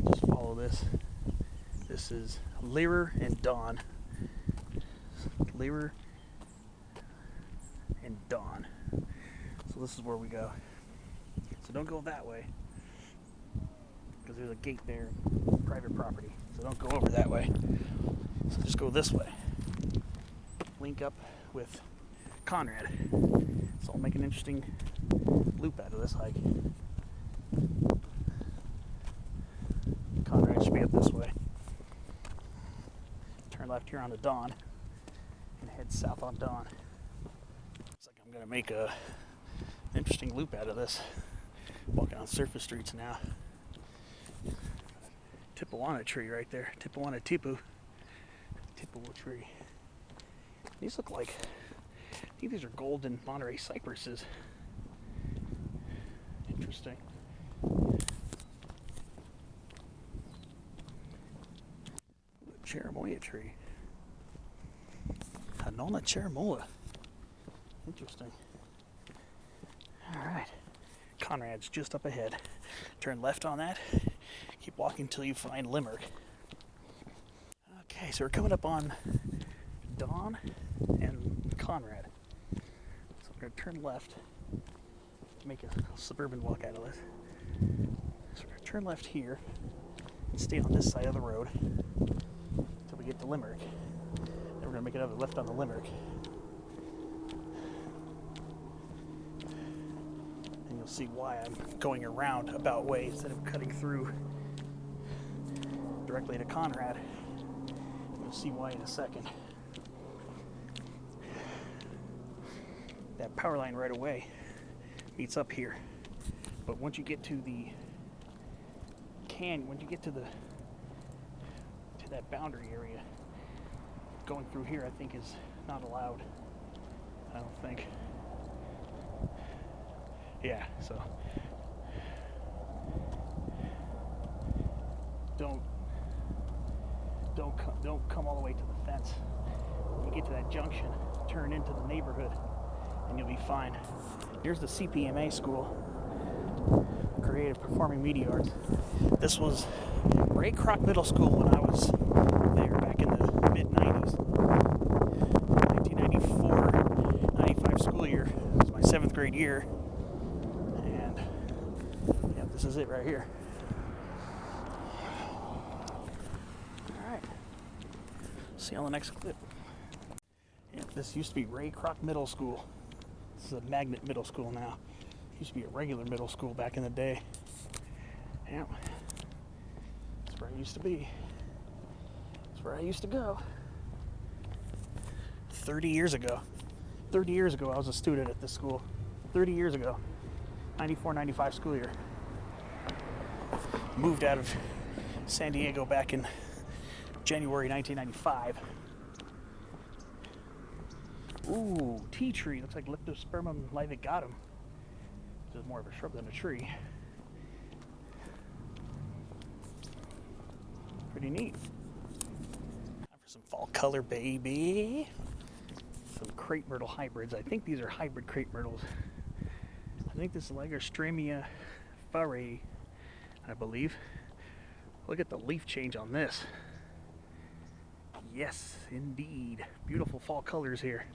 Just follow this. This is Lyra and Dawn. Lyra and Dawn. So this is where we go. So don't go that way, because there's a gate there, private property. So don't go over that way. So just go this way. Link up with Conrad. So I'll make an interesting loop out of this hike. Conrad should be up this way. Turn left here onto Dawn and head south on Dawn. Looks like I'm gonna make an interesting loop out of this. Walking on surface streets now. Tipuana tree right there. Tipuana tipu. Tipu tree. These look like, I think these are golden Monterey cypresses. Interesting. Cherimoya tree. Hanona cherimoya. Interesting. Alright. Conrad's just up ahead. Turn left on that. Keep walking until you find Limerick. Okay, so we're coming up on Dawn and Conrad. So we're going to turn left. Make a suburban walk out of this. So we're going to turn left here and stay on this side of the road until we get to Limerick. Then we're going to make another left on the Limerick. And you'll see why I'm going a roundabout way instead of cutting through directly to Conrad. You'll see why in a second. That power line right away meets up here, but once you get to the canyon, once you get to that boundary area, going through here I think is not allowed. I don't think. Yeah, so don't come all the way to the fence. When you get to that junction, turn into the neighborhood and you'll be fine. Here's the CPMA school. creative performing media arts. This was Ray Kroc Middle School when I was there back in the mid-90s. 1994-95 school year. It was my 7th grade year. And yeah, this is it right here. Alright. See you on the next clip. Yeah, this used to be Ray Kroc Middle School. This is a magnet middle school now. It used to be a regular middle school back in the day. Yeah. That's where I used to be. That's where I used to go. 30 years ago. 30 years ago, I was a student at this school. 30 years ago. 94-95 school year. Moved out of San Diego back in January 1995. Ooh, tea tree. Looks like Leptospermum livigatum. This is more of a shrub than a tree. Pretty neat. Time for some fall color, baby. Some crepe myrtle hybrids. I think these are hybrid crepe myrtles. I think this is Lagerstremia farae, I believe. Look at the leaf change on this. Yes, indeed. Beautiful fall colors here.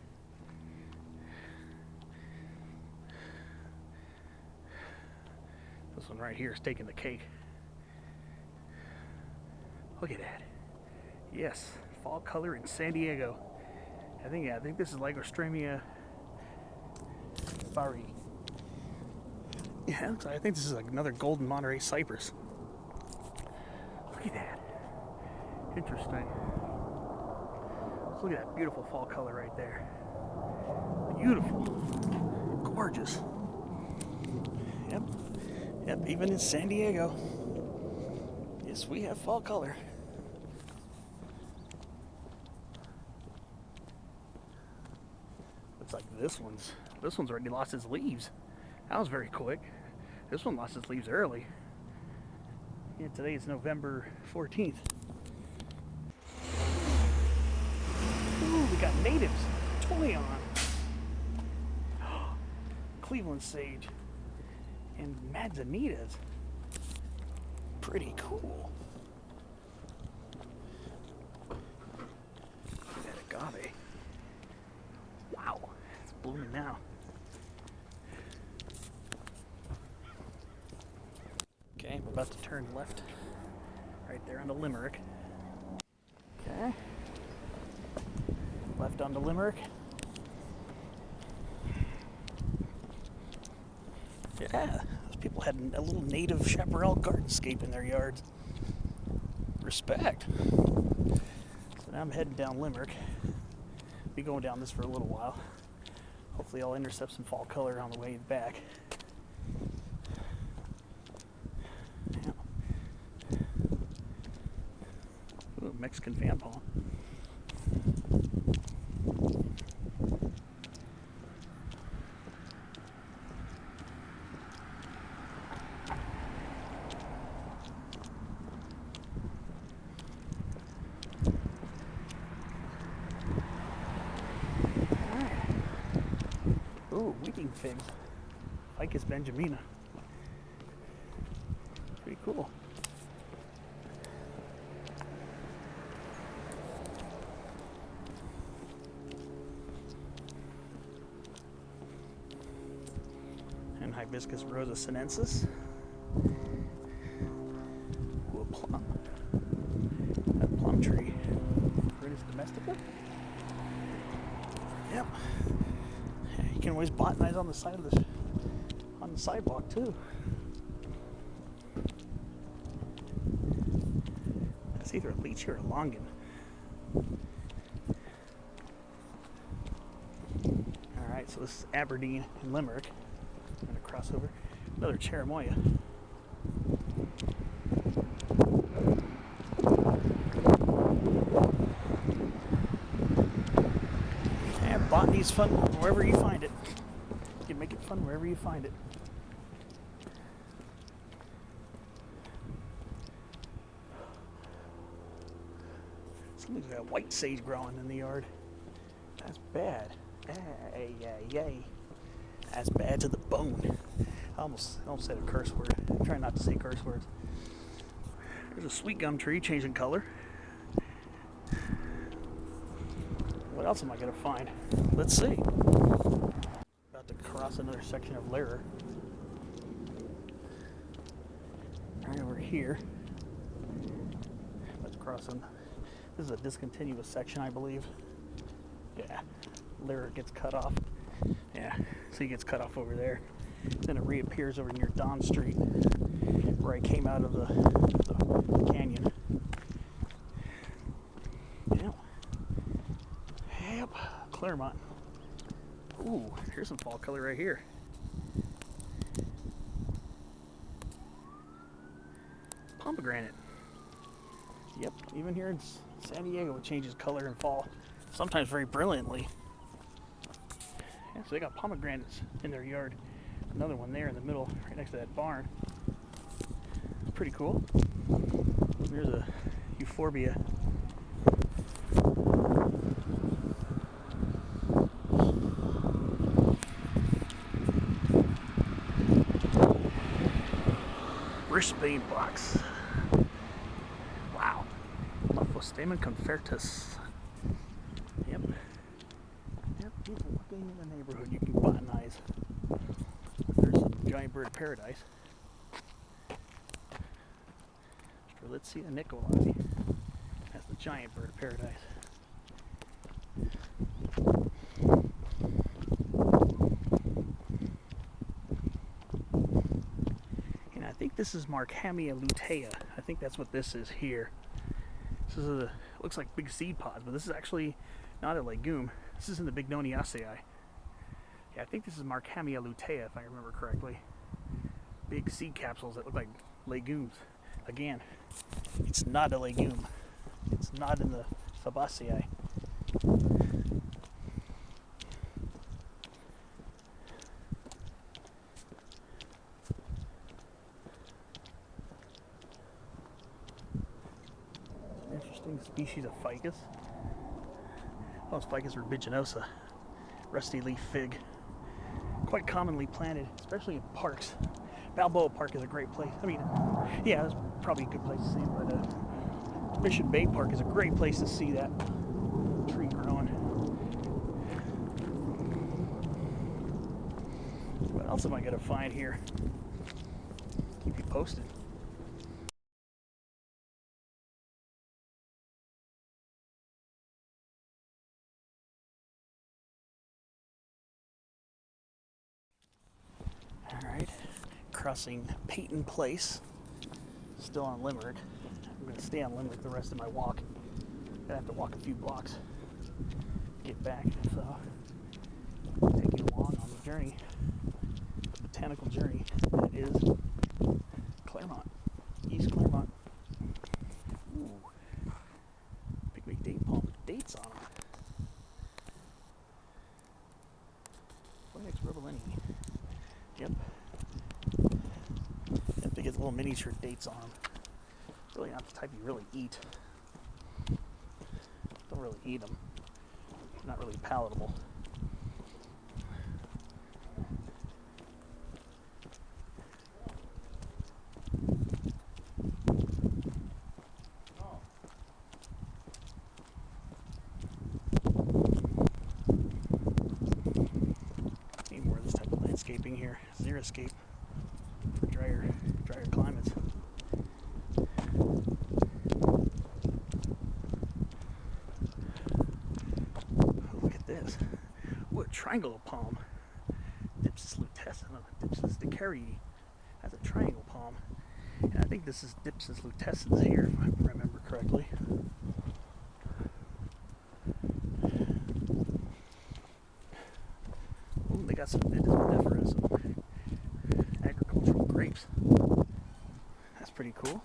This one right here is taking the cake. Look at that. Yes, fall color in San Diego. I think this is Lagerstremia farae. Yeah, I think this is like another golden Monterey cypress. Look at that. Interesting. Look at that beautiful fall color right there. Beautiful. Gorgeous. Yep. Yep, even in San Diego. Yes, we have fall color. Looks like this one's already lost its leaves. That was very quick. This one lost its leaves early. Yeah, today is November 14th. Ooh, we got natives. Toy on. Cleveland sage and manzanitas. Pretty cool. That agave. Wow, it's blooming now. Okay, we're about to turn left right there onto Limerick. Okay. Left onto Limerick. Yeah, those people had a little native chaparral gardenscape in their yards. Respect. So now I'm heading down Limerick. Be going down this for a little while. Hopefully I'll intercept some fall color on the way back. Yeah. Ooh, Mexican fan palm. Ooh, weeping figs. Ficus benjamina. Pretty cool. And Hibiscus rosa sinensis. Ooh, a plum. That plum tree. Fruitus domestica? Yep. You can always botanize on the side of this, on the sidewalk too. That's either a lychee or a longan. Alright, so this is Aberdeen and Limerick. I'm going to cross over. Another cherimoya. And botany's fun wherever you find it. You can make it fun wherever you find it. Somebody's got white sage growing in the yard. That's bad. Ay, ay, ay. That's bad to the bone. I almost said a curse word. I'm trying not to say curse words. There's a sweet gum tree changing color. What else am I gonna find? Let's see. About to cross another section of Limerick. Right over here. Let's cross them. This is a discontinuous section, I believe. Yeah, Limerick gets cut off. Yeah, so he gets cut off over there. Then it reappears over near Don Street, where I came out of the canyon. Yep, Clairemont. Ooh, here's some fall color right here. Pomegranate. Yep, even here in San Diego it changes color in fall, sometimes very brilliantly. Yeah, so they got pomegranates in their yard. Another one there in the middle, right next to that barn. It's pretty cool. There's a euphorbia. Brisbane box. Wow. Stamen confertus. Yep. Yep, people looking in the neighborhood you can botanize. There's some giant bird of paradise. Strelitzia Nicolai. That's the giant bird of paradise. And I think this is Markhamia lutea. I think that's what this is here. This is it looks like big seed pods, but this is actually not a legume. This is in the Bignoniaceae. Yeah, I think this is Markhamia lutea, if I remember correctly. Big seed capsules that look like legumes. Again, it's not a legume. It's not in the Fabaceae. Interesting species of ficus. Oh, it's Ficus rubiginosa, rusty leaf fig. Quite commonly planted, especially in parks. Balboa Park is a great place. I mean, yeah, it's probably a good place to see it, but Mission Bay Park is a great place to see that tree growing. What else am I gonna find here? Keep you posted. Alright, crossing Peyton Place, still on Limerick. I'm going to stay on Limerick the rest of my walk. I'm going to have to walk a few blocks to get back, so take you along on the journey, the botanical journey that is Clairemont, East Clairemont. Ooh, big date palm with dates on them. Phoenix Rebellini. Yep. Yep, they get little miniature dates on them. Really not the type you really eat. Don't really eat them. Not really palatable. Need more of this type of landscaping here. Xeriscape for drier climates. Look at this. What triangle palm. Dipsis lutescens. Dipsis decarii. That's a triangle palm. And I think this is Dipsis lutescens here, if I remember correctly. Ooh, they got some vidiferous, some agricultural grapes. That's pretty cool.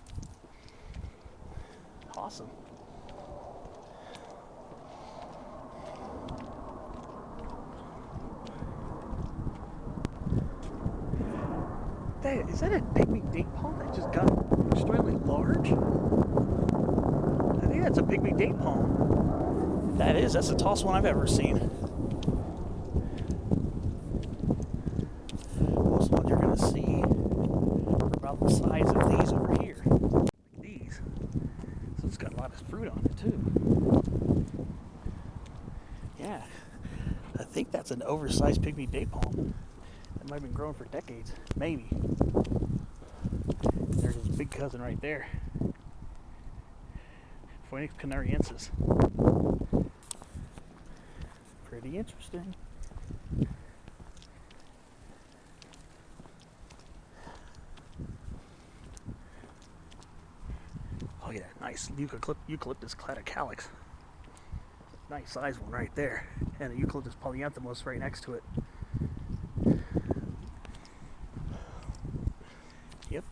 Awesome. Is that a pygmy date palm that just got extremely large? I think that's a pygmy date palm. That's the tallest one I've ever seen. Most ones you're going to see the size of these over here. Like these. So it's got a lot of fruit on it too. Yeah. I think that's an oversized pygmy day palm. That might have been growing for decades. Maybe. There's his big cousin right there. Phoenix canariensis. Pretty interesting. Oh yeah, nice Eucalyptus cladocalyx. Nice size one right there. And a Eucalyptus polyanthemos right next to it. Yep.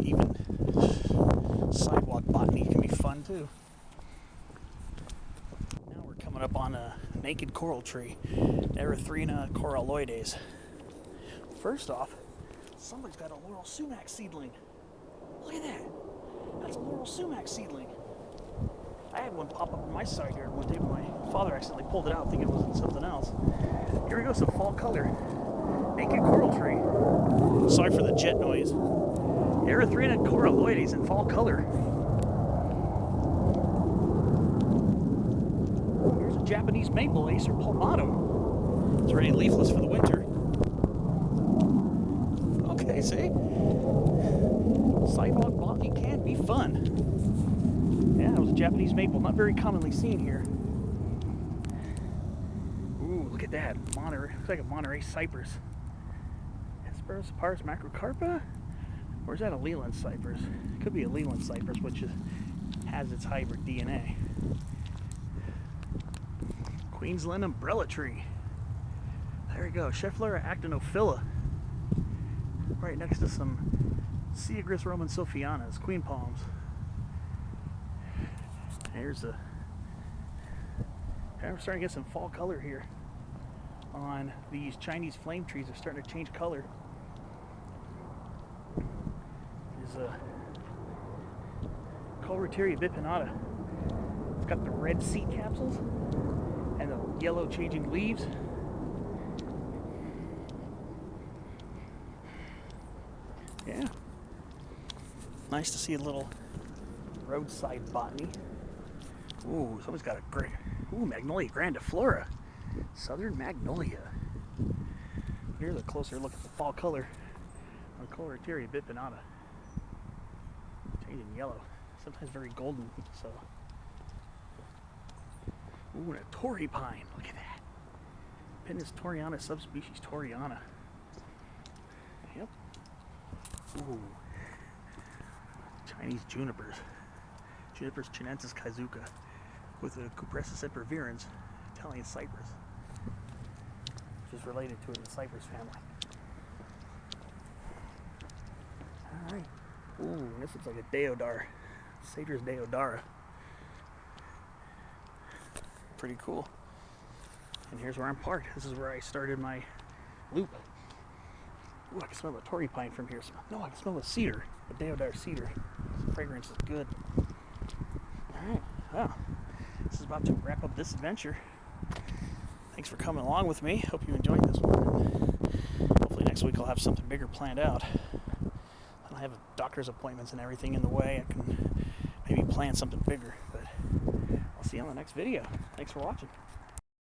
Even sidewalk botany can be fun too. Now we're coming up on a naked coral tree, Erythrina coralloides. First off, somebody's got a laurel sumac seedling. Look at that. That's a laurel sumac seedling. I had one pop up in my side yard one day, but my father accidentally pulled it out thinking it was something else. Here we go, some fall color. Naked coral tree. Sorry for the jet noise. Erythrina coralloides in fall color. Here's a Japanese maple, Acer palmatum. It's already leafless for the winter. Okay, see? Sidewalk botany can be fun. Yeah, it was a Japanese maple, not very commonly seen here. Ooh, look at that. Monterey, looks like a Monterey cypress. Hesperocyparus macrocarpa? Or is that a Leland cypress? It could be a Leland cypress, which has its hybrid DNA. Queensland umbrella tree. There you go, Schefflera actinophylla. Right next to some Seagris Roman Sophianas, queen palms. Here's a. We're starting to get some fall color here on these Chinese flame trees. They're starting to change color. There's a Colereteria bipinata. It's got the red seed capsules and the yellow changing leaves. Yeah. Nice to see a little roadside botany. Ooh, someone's got a great. Ooh, Magnolia grandiflora. Southern magnolia. Here's a closer look at the fall color on Colereteria bipinata. Changing yellow. Sometimes very golden, so. Ooh, and a Torrey pine. Look at that. Pinus torreana, subspecies torreana. Yep. Ooh. Chinese junipers. Junipers chinensis kaizuka with a Cupressus sempervirens, Italian cypress, which is related to it in the cypress family. Alright. Ooh, this looks like a deodar. Satyrs deodara. Pretty cool. And here's where I'm parked. This is where I started my loop. Ooh, I can smell the Torrey pine from here. No, I can smell the cedar, the deodar cedar. The fragrance is good. Alright, well, this is about to wrap up this adventure. Thanks for coming along with me. Hope you enjoyed this one. Hopefully next week I'll have something bigger planned out. I don't have doctor's appointments and everything in the way. I can maybe plan something bigger, but I'll see you on the next video. Thanks for watching.